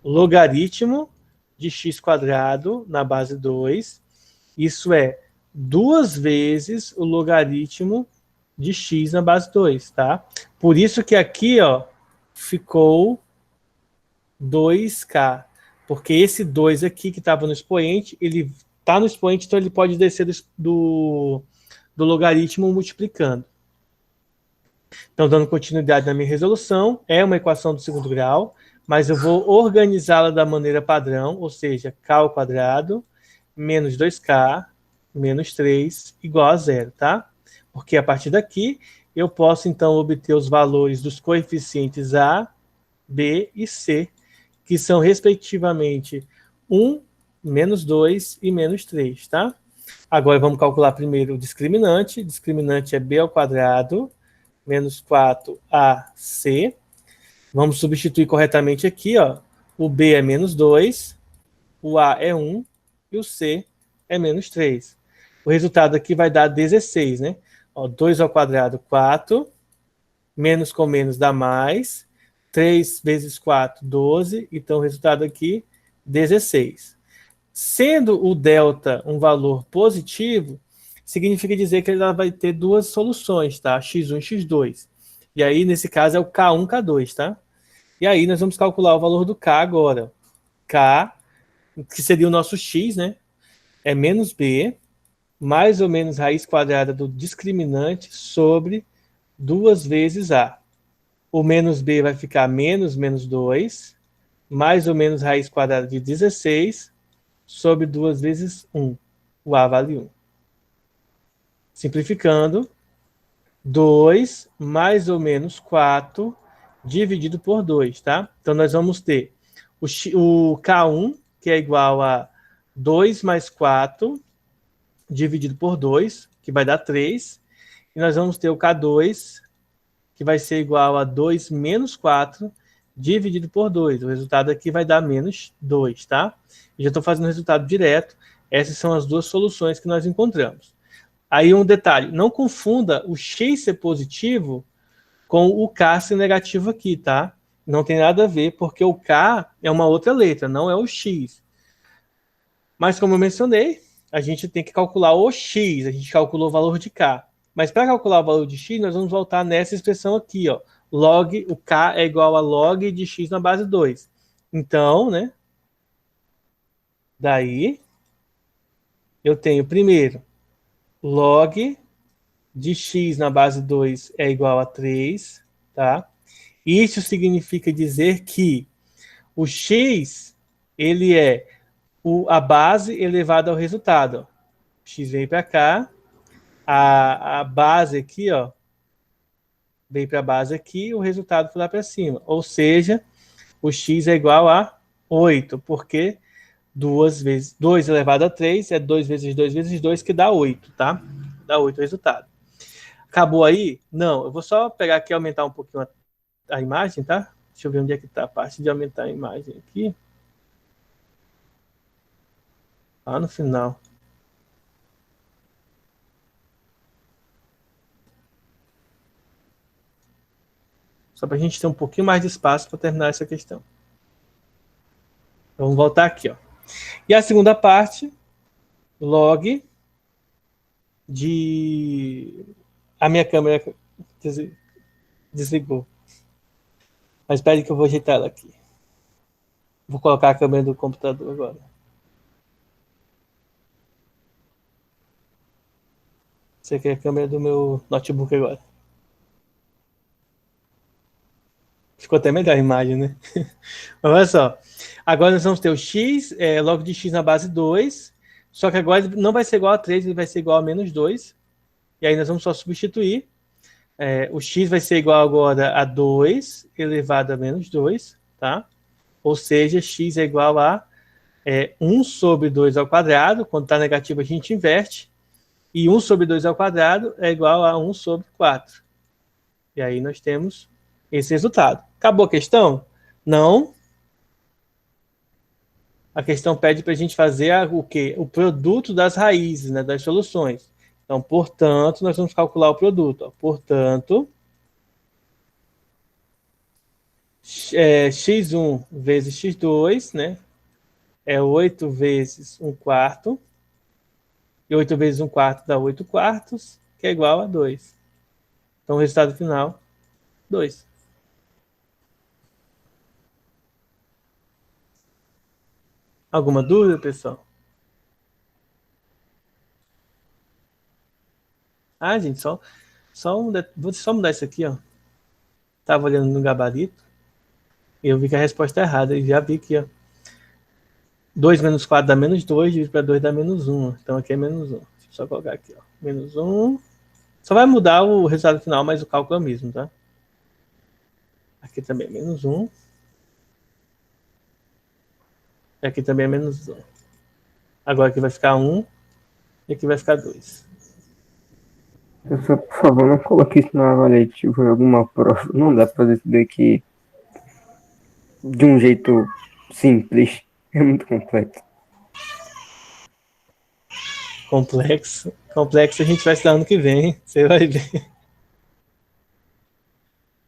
logaritmo de x quadrado na base 2, isso é 2 vezes o logaritmo de x na base 2, tá? Por isso que aqui, ó, ficou 2k, porque esse 2 aqui que estava no expoente, ele está no expoente, então ele pode descer do logaritmo multiplicando. Então, dando continuidade na minha resolução, é uma equação do segundo grau, mas eu vou organizá-la da maneira padrão, ou seja, k ao quadrado menos 2k menos 3 igual a 0, tá? Porque a partir daqui eu posso, então, obter os valores dos coeficientes A, B e C, que são, respectivamente, 1, menos 2 e menos 3, tá? Agora vamos calcular primeiro o discriminante. O discriminante é B ao quadrado menos 4AC. Vamos substituir corretamente aqui, ó. O B é menos 2, o A é 1 e o C é menos 3. O resultado aqui vai dar 16, né? Ó, 2 ao quadrado, 4. Menos com menos dá mais. 3 vezes 4, 12. Então, o resultado aqui, 16. Sendo o delta um valor positivo, significa dizer que ela vai ter duas soluções, tá? x1 e x2. E aí, nesse caso, é o k1, k2, tá? E aí, nós vamos calcular o valor do k agora. K, que seria o nosso x, né? É menos b, mais ou menos raiz quadrada do discriminante sobre 2 vezes a. O menos b vai ficar menos 2, mais ou menos raiz quadrada de 16, sobre 2 vezes 1. O a vale 1. Simplificando, 2 mais ou menos 4 dividido por 2, tá? Então, nós vamos ter o K1, que é igual a 2 mais 4 dividido por 2, que vai dar 3. E nós vamos ter o K2, que vai ser igual a 2 menos 4 dividido por 2. O resultado aqui vai dar menos 2, tá? Eu já estou fazendo o resultado direto. Essas são as duas soluções que nós encontramos. Aí um detalhe, não confunda o x ser positivo com o k ser negativo aqui, tá? Não tem nada a ver, porque o k é uma outra letra, não é o x. Mas como eu mencionei, a gente tem que calcular o x, a gente calculou o valor de k. Mas para calcular o valor de x, nós vamos voltar nessa expressão aqui, ó. Log, o k é igual a log de x na base 2. Então, né? Daí, eu tenho primeiro log de x na base 2 é igual a 3, tá? Isso significa dizer que o x, ele é a base elevada ao resultado. Ó. X vem para cá, a base aqui, ó, vem para a base aqui, o resultado foi lá para cima. Ou seja, o x é igual a 8, porque 2 elevado a 3 é 2 vezes 2 vezes 2, que dá 8, tá? Dá 8 o resultado. Acabou aí? Não, eu vou só pegar aqui e aumentar um pouquinho a imagem, tá? Deixa eu ver onde é que tá a parte de aumentar a imagem aqui. Lá no final. Só para a gente ter um pouquinho mais de espaço para terminar essa questão. Vamos voltar aqui, ó. E a segunda parte, log de... A minha câmera desligou. Mas espere que eu vou ajeitar ela aqui. Vou colocar a câmera do computador agora. Essa aqui é a câmera do meu notebook agora. Ficou até melhor a imagem, né? Mas olha só. Agora nós vamos ter o x, log de x na base 2. Só que agora ele não vai ser igual a 3, ele vai ser igual a menos 2. E aí nós vamos só substituir. O x vai ser igual agora a 2 elevado a menos 2, tá? Ou seja, x é igual a 1 sobre 2 ao quadrado. Quando está negativo, a gente inverte. E 1 sobre 2 ao quadrado é igual a 1 sobre 4. E aí nós temos esse resultado. Acabou a questão? Não. A questão pede para a gente fazer o quê? O produto das raízes, né, das soluções. Então, portanto, nós vamos calcular o produto. Ó. Portanto, x1 vezes x2, né, é 8 vezes 1 quarto. E 8 vezes 1 quarto dá 8 quartos, que é igual a 2. Então, o resultado final, 2. Alguma dúvida, pessoal? Gente, vou só mudar isso aqui, ó. Estava olhando no gabarito e eu vi que a resposta é errada. E já vi que, ó, 2 menos 4 dá menos 2, dividido para 2 dá menos 1. Então aqui é menos 1. Deixa eu só colocar aqui, ó. Menos 1. Só vai mudar o resultado final, mas o cálculo é o mesmo, tá? Aqui também é menos 1. E aqui também é menos 1. Agora aqui vai ficar 1 e aqui vai ficar 2. Pessoal, por favor, não coloque isso na avaliativa em alguma prova. Não dá pra fazer isso daqui de um jeito simples. É muito complexo. Complexo a gente vai estudar ano que vem. Você vai ver.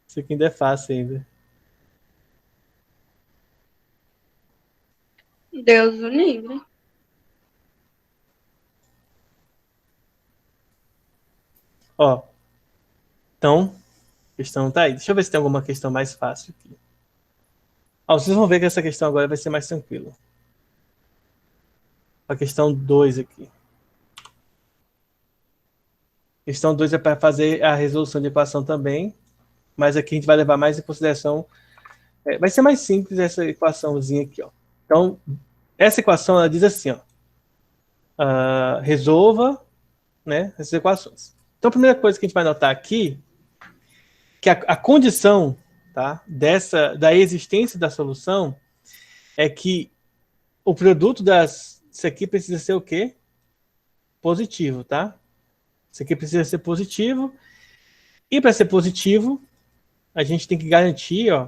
Isso aqui ainda é fácil ainda. Deus o livre. Ó, então, a questão tá aí. Deixa eu ver se tem alguma questão mais fácil aqui. Ó, vocês vão ver que essa questão agora vai ser mais tranquila. A questão 2 aqui. Questão 2 é para fazer a resolução de equação também, mas aqui a gente vai levar mais em consideração. Vai ser mais simples essa equaçãozinha aqui, ó. Então, essa equação, ela diz assim, ó. Resolva, né, essas equações. Então, a primeira coisa que a gente vai notar aqui, que a condição, tá, da existência da solução é que o produto isso aqui precisa ser o quê? Positivo, tá? Isso aqui precisa ser positivo. E para ser positivo, a gente tem que garantir, ó,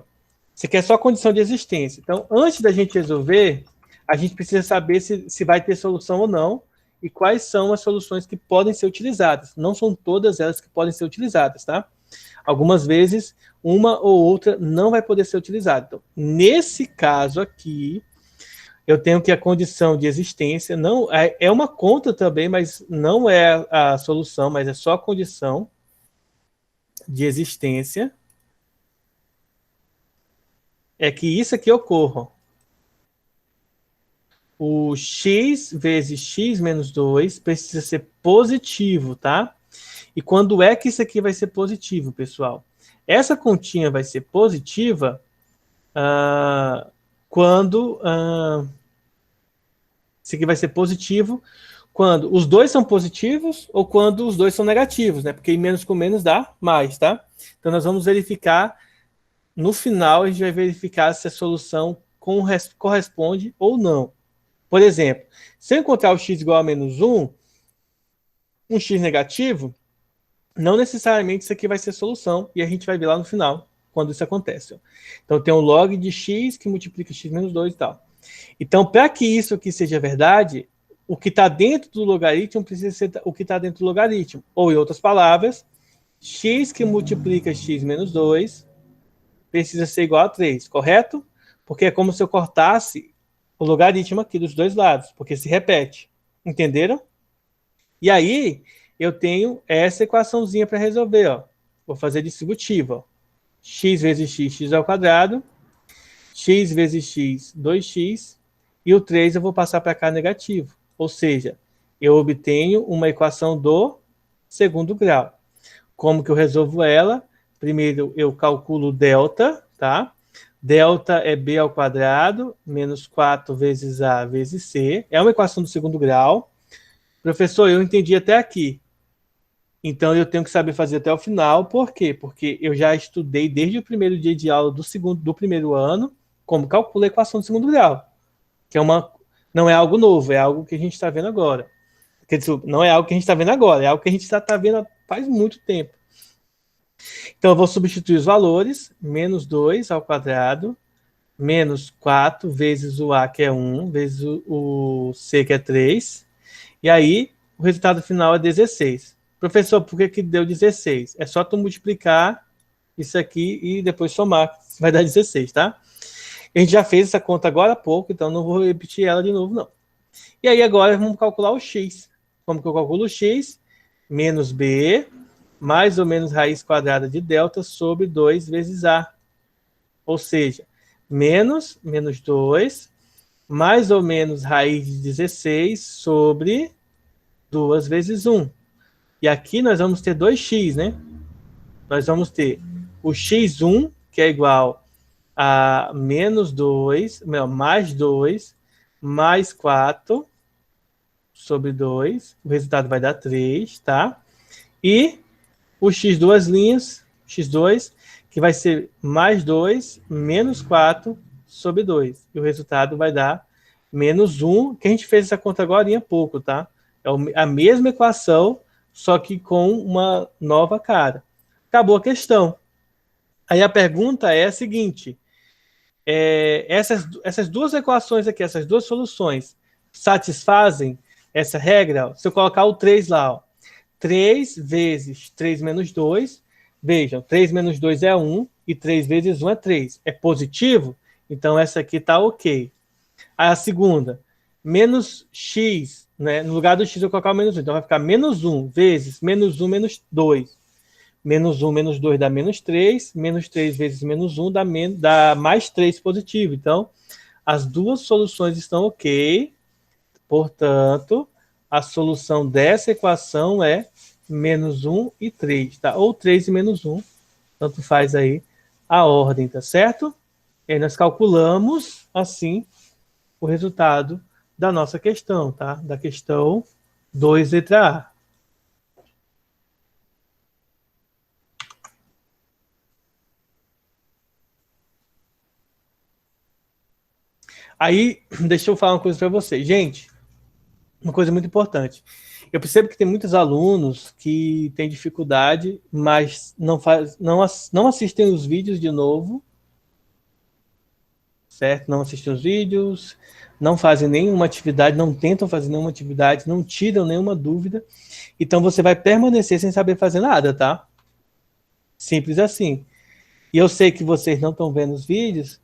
isso aqui é só a condição de existência. Então, antes da gente resolver, a gente precisa saber se vai ter solução ou não e quais são as soluções que podem ser utilizadas. Não são todas elas que podem ser utilizadas, tá? Algumas vezes, uma ou outra não vai poder ser utilizada. Então, nesse caso aqui, eu tenho que a condição de existência não é uma conta também, mas não é a solução, mas é só a condição de existência. É que isso aqui ocorra. O x vezes x menos 2 precisa ser positivo, tá? E quando é que isso aqui vai ser positivo, pessoal? Essa continha vai ser positiva quando... isso aqui vai ser positivo quando os dois são positivos ou quando os dois são negativos, né? Porque menos com menos dá mais, tá? Então, nós vamos verificar no final a gente vai verificar se a solução corresponde ou não. Por exemplo, se eu encontrar o x igual a menos 1, um x negativo, não necessariamente isso aqui vai ser solução, e a gente vai ver lá no final, quando isso acontece. Então, tem um log de x que multiplica x menos 2 e tal. Então, para que isso aqui seja verdade, o que está dentro do logaritmo precisa ser o que está dentro do logaritmo. Ou, em outras palavras, x que multiplica x menos 2 precisa ser igual a 3, correto? Porque é como se eu cortasse o logaritmo aqui dos dois lados, porque se repete. Entenderam? E aí, eu tenho essa equaçãozinha para resolver. Ó. Vou fazer distributiva. Ó. X vezes x, x ao quadrado. X vezes x, 2x. E o 3 eu vou passar para cá negativo. Ou seja, eu obtenho uma equação do segundo grau. Como que eu resolvo ela? Primeiro, eu calculo delta, tá? Delta é b ao quadrado, menos 4 vezes a vezes c. É uma equação do segundo grau. Professor, eu entendi até aqui. Então, eu tenho que saber fazer até o final. Por quê? Porque eu já estudei desde o primeiro dia de aula do primeiro ano como calcula a equação do segundo grau. Que não é algo novo, é algo que a gente está vendo agora. Quer dizer, não é algo que a gente está vendo agora, é algo que a gente está vendo faz muito tempo. Então, eu vou substituir os valores. Menos 2 ao quadrado, menos 4 vezes o a, que é 1, vezes o c, que é 3. E aí, o resultado final é 16. Professor, por que deu 16? É só tu multiplicar isso aqui e depois somar. Vai dar 16, tá? A gente já fez essa conta agora há pouco, então não vou repetir ela de novo, não. E aí, agora, vamos calcular o x. Como que eu calculo o x? Menos b, mais ou menos raiz quadrada de delta sobre 2 vezes a. Ou seja, menos 2, mais ou menos raiz de 16 sobre 2 vezes 1. E aqui nós vamos ter 2x, né? Nós vamos ter o x1, que é igual a menos 2, mais 2, mais 4 sobre 2. O resultado vai dar 3, tá? E o x duas linhas, x2, que vai ser mais 2, menos 4 sobre 2. E o resultado vai dar menos 1, que a gente fez essa conta agora há pouco, tá? É a mesma equação, só que com uma nova cara. Acabou a questão. Aí a pergunta é a seguinte: essas duas equações aqui, essas duas soluções, satisfazem essa regra? Se eu colocar o 3 lá, ó, 3 vezes 3 menos 2, vejam, 3 menos 2 é 1, e 3 vezes 1 é 3. É positivo? Então essa aqui está ok. A segunda, menos x, né? No lugar do x eu vou colocar o menos 1, então vai ficar menos 1 vezes menos 1 menos 2. Menos 1 menos 2 dá menos 3, menos 3 vezes menos 1 dá mais 3 positivo. Então, as duas soluções estão ok. Portanto, a solução dessa equação é menos 1 e 3, tá? Ou 3 e menos 1, tanto faz aí a ordem, tá certo? E aí nós calculamos, assim, o resultado da nossa questão, tá? Da questão 2, letra A. Aí, deixa eu falar uma coisa para vocês. Gente, uma coisa muito importante. Eu percebo que tem muitos alunos que têm dificuldade, mas não assistem os vídeos de novo, certo? Não assistem os vídeos, não fazem nenhuma atividade, não tentam fazer nenhuma atividade, não tiram nenhuma dúvida. Então, você vai permanecer sem saber fazer nada, tá? Simples assim. E eu sei que vocês não estão vendo os vídeos,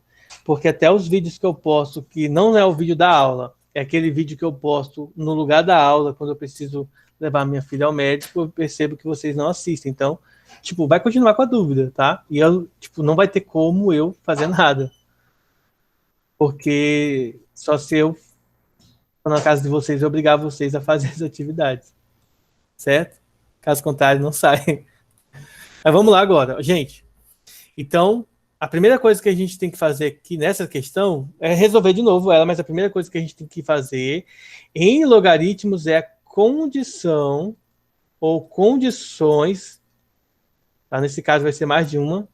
porque até os vídeos que eu posto, que não é o vídeo da aula, é aquele vídeo que eu posto no lugar da aula, quando eu preciso levar minha filha ao médico, eu percebo que vocês não assistem. Então, tipo, vai continuar com a dúvida, tá? E eu, tipo, não vai ter como eu fazer nada. Porque só se eu, na casa de vocês, obrigar vocês a fazer as atividades. Certo? Caso contrário, não saem. Mas vamos lá agora, gente. Então, a primeira coisa que a gente tem que fazer aqui nessa questão é resolver de novo ela, mas a primeira coisa que a gente tem que fazer em logaritmos é a condição ou condições, tá? Nesse caso vai ser mais de uma,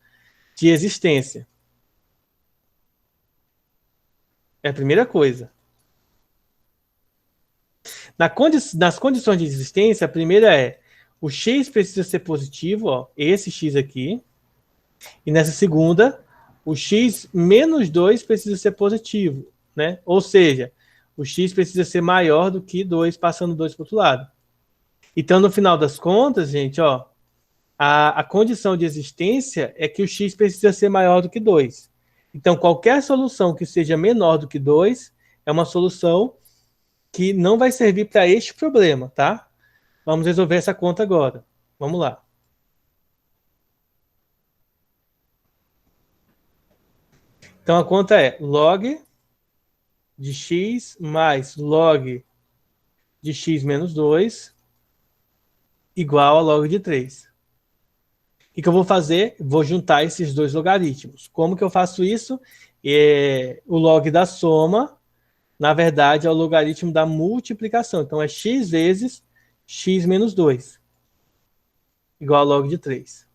de existência. É a primeira coisa. Nas condições de existência, a primeira é o x precisa ser positivo, ó, esse x aqui. E nessa segunda, o x menos 2 precisa ser positivo, né? Ou seja, o x precisa ser maior do que 2, passando 2 para o outro lado. Então, no final das contas, gente, ó, a condição de existência é que o x precisa ser maior do que 2. Então, qualquer solução que seja menor do que 2 é uma solução que não vai servir para este problema, tá? Vamos resolver essa conta agora. Vamos lá. Então, a conta é log de x mais log de x menos 2 igual a log de 3. O que eu vou fazer? Vou juntar esses dois logaritmos. Como que eu faço isso? O log da soma, na verdade, é o logaritmo da multiplicação. Então, é x vezes x menos 2, igual a log de 3.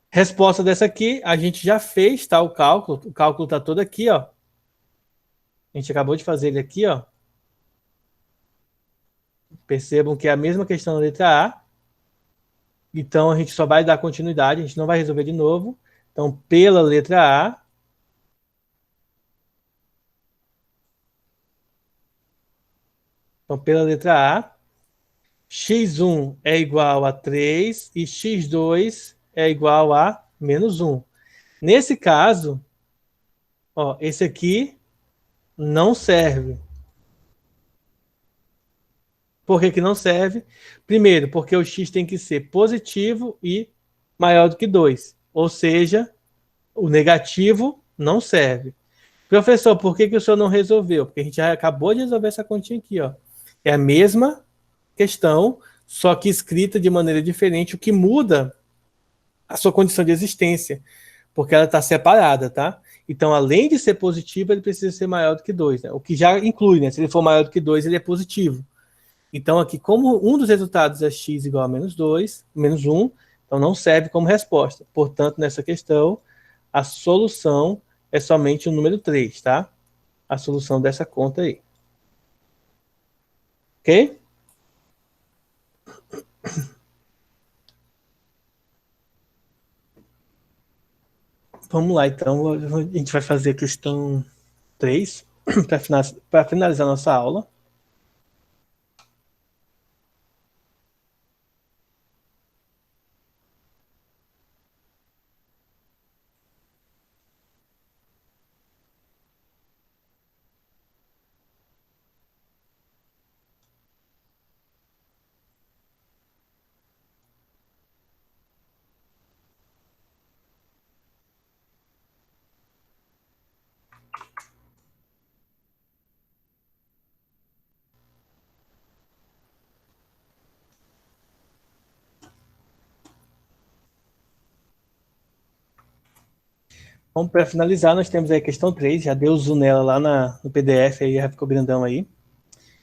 Resposta dessa aqui, a gente já fez, tá? O cálculo está todo aqui, ó. A gente acabou de fazer ele aqui, ó. Percebam que é a mesma questão da letra A. Então, a gente só vai dar continuidade, a gente não vai resolver de novo. Então, pela letra A, x1 é igual a 3 e x2 é igual a menos 1. Nesse caso, ó, esse aqui não serve. Por que que não serve? Primeiro, porque o x tem que ser positivo e maior do que 2. Ou seja, o negativo não serve. Professor, por que que o senhor não resolveu? Porque a gente já acabou de resolver essa continha aqui, ó. É a mesma questão, só que escrita de maneira diferente, o que muda a sua condição de existência, porque ela está separada, tá? Então, além de ser positivo, ele precisa ser maior do que 2, né? O que já inclui, né? Se ele for maior do que 2, ele é positivo. Então, aqui, como um dos resultados é x igual a menos 2, menos 1, então não serve como resposta. Portanto, nessa questão, a solução é somente o número 3, tá? A solução dessa conta aí. Ok? Vamos lá, então. A gente vai fazer a questão 3 para finalizar nossa aula. Bom, para finalizar, nós temos aí a questão 3, já deu zoom nela lá no PDF, aí já ficou grandão aí.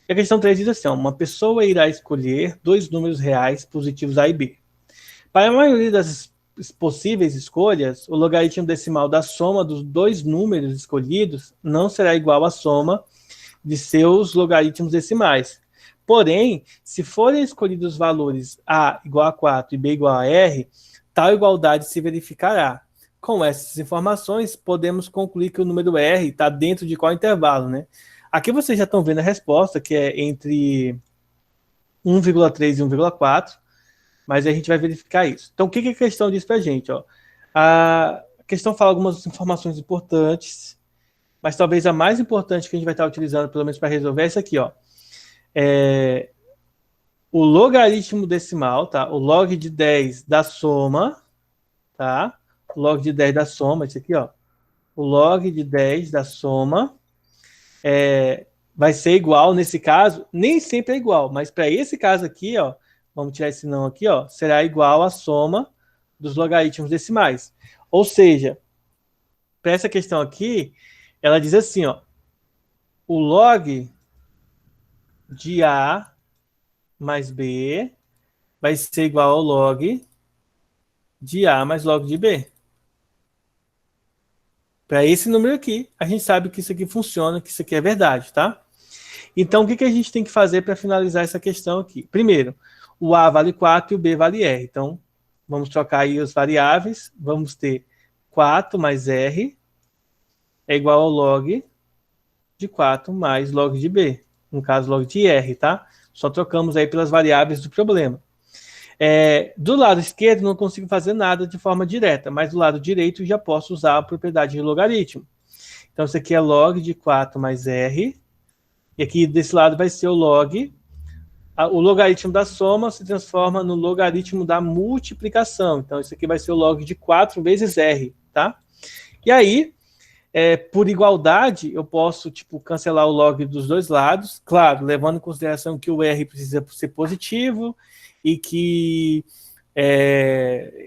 E a questão 3 diz assim, ó, uma pessoa irá escolher dois números reais positivos A e B. Para a maioria das possíveis escolhas, o logaritmo decimal da soma dos dois números escolhidos não será igual à soma de seus logaritmos decimais. Porém, se forem escolhidos os valores A igual a 4 e B igual a R, tal igualdade se verificará. Com essas informações, podemos concluir que o número R está dentro de qual intervalo, né? Aqui vocês já estão vendo a resposta, que é entre 1,3 e 1,4, mas a gente vai verificar isso. Então, o que a questão diz para a gente? Ó? A questão fala algumas informações importantes, mas talvez a mais importante que a gente vai estar utilizando, pelo menos para resolver, é essa aqui, ó. O logaritmo decimal, tá? O log de 10 da soma, tá? O log de 10 da soma, esse aqui, ó. O log de 10 da soma vai ser igual, nesse caso, nem sempre é igual, mas para esse caso aqui, ó, vamos tirar esse não aqui, ó, será igual à soma dos logaritmos decimais. Ou seja, para essa questão aqui, ela diz assim, ó, o log de A mais B vai ser igual ao log de A mais log de B. Para esse número aqui, a gente sabe que isso aqui funciona, que isso aqui é verdade, tá? Então, o que a gente tem que fazer para finalizar essa questão aqui? Primeiro, o A vale 4 e o B vale R. Então, vamos trocar aí as variáveis. Vamos ter 4 mais R é igual ao log de 4 mais log de B. No caso, log de R, tá? Só trocamos aí pelas variáveis do problema. Do lado esquerdo, não consigo fazer nada de forma direta, mas do lado direito já posso usar a propriedade de logaritmo. Então, isso aqui é log de 4 mais R. E aqui desse lado vai ser o log. O logaritmo da soma se transforma no logaritmo da multiplicação. Então, isso aqui vai ser o log de 4 vezes R, tá? E aí, por igualdade, eu posso cancelar o log dos dois lados. Claro, levando em consideração que o R precisa ser positivo e que,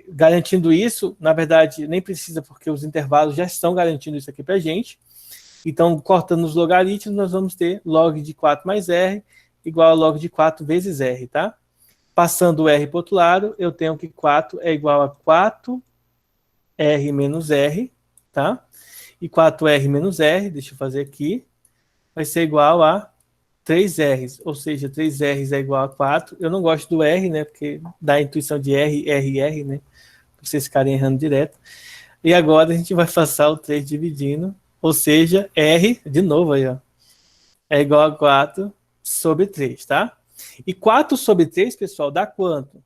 garantindo isso, na verdade, nem precisa, porque os intervalos já estão garantindo isso aqui para a gente. Então, cortando os logaritmos, nós vamos ter log de 4 mais R igual a log de 4 vezes R, tá? Passando o R para o outro lado, eu tenho que 4 é igual a 4R menos R, tá? E 4R menos R, deixa eu fazer aqui, vai ser igual a 3Rs, ou seja, 3Rs é igual a 4. Eu não gosto do R, né? Porque dá a intuição de R, R, R, né? Pra vocês ficarem errando direto. E agora a gente vai passar o 3 dividindo. Ou seja, R, de novo aí, ó, é igual a 4 sobre 3, tá? E 4 sobre 3, pessoal, dá quanto?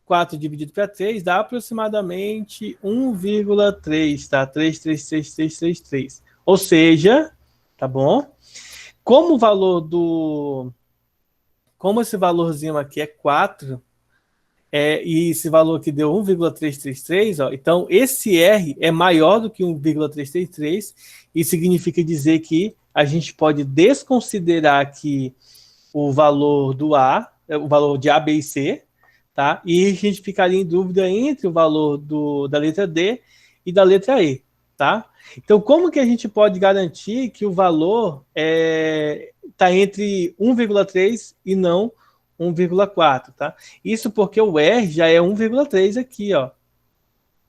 4 dividido para 3 dá aproximadamente 1,3, tá? 3,33333. Ou seja, tá bom? Como esse valorzinho aqui é 4, e esse valor aqui deu 1,333, ó, então esse R é maior do que 1,333, e significa dizer que a gente pode desconsiderar aqui o valor do A, o valor de A, B e C, tá? E a gente ficaria em dúvida entre o valor da letra D e da letra E, tá? Então, como que a gente pode garantir que o valor está entre 1,3 e não 1,4, tá? Isso porque o R já é 1,3 aqui, ó.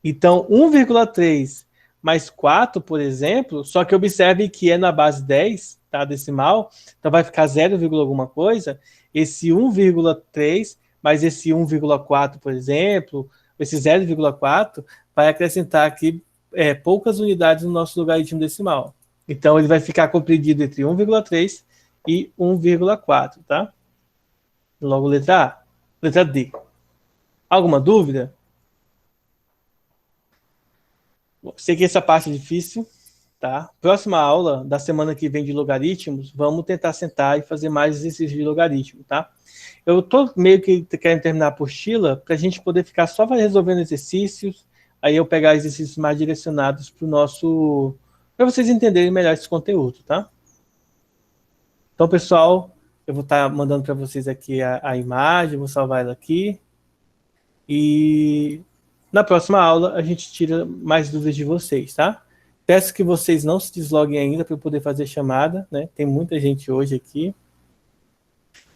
Então, 1,3 mais 4, por exemplo, só que observe que é na base 10, tá? Decimal, então vai ficar 0, alguma coisa. Esse 1,3 mais esse 1,4, por exemplo, esse 0,4, vai acrescentar aqui poucas unidades no nosso logaritmo decimal. Então, ele vai ficar compreendido entre 1,3 e 1,4, tá? Logo, letra A. Letra D. Alguma dúvida? Sei que essa parte é difícil, tá? Próxima aula, da semana que vem de logaritmos, vamos tentar sentar e fazer mais exercícios de logaritmo, tá? Eu tô meio que querendo terminar a apostila para a gente poder ficar só resolvendo exercícios, aí eu pegar exercícios mais direcionados para vocês entenderem melhor esse conteúdo, tá? Então, pessoal, eu vou estar mandando para vocês aqui a imagem, vou salvar ela aqui. E na próxima aula a gente tira mais dúvidas de vocês, tá? Peço que vocês não se desloguem ainda para eu poder fazer chamada, né? Tem muita gente hoje aqui.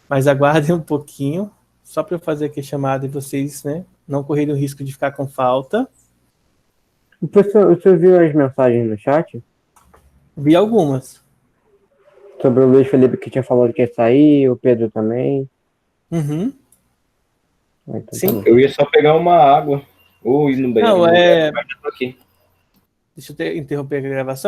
Mas aguardem um pouquinho, só para eu fazer aqui a chamada e vocês, né, não correrem o risco de ficar com falta. O senhor viu as mensagens no chat? Vi algumas. Sobre o Luiz Felipe que tinha falado que ia sair, o Pedro também. Uhum. Então, Sim. tá Eu ia só pegar uma água ou ir no banheiro. Não, mas já tô aqui. Deixa eu interromper a gravação.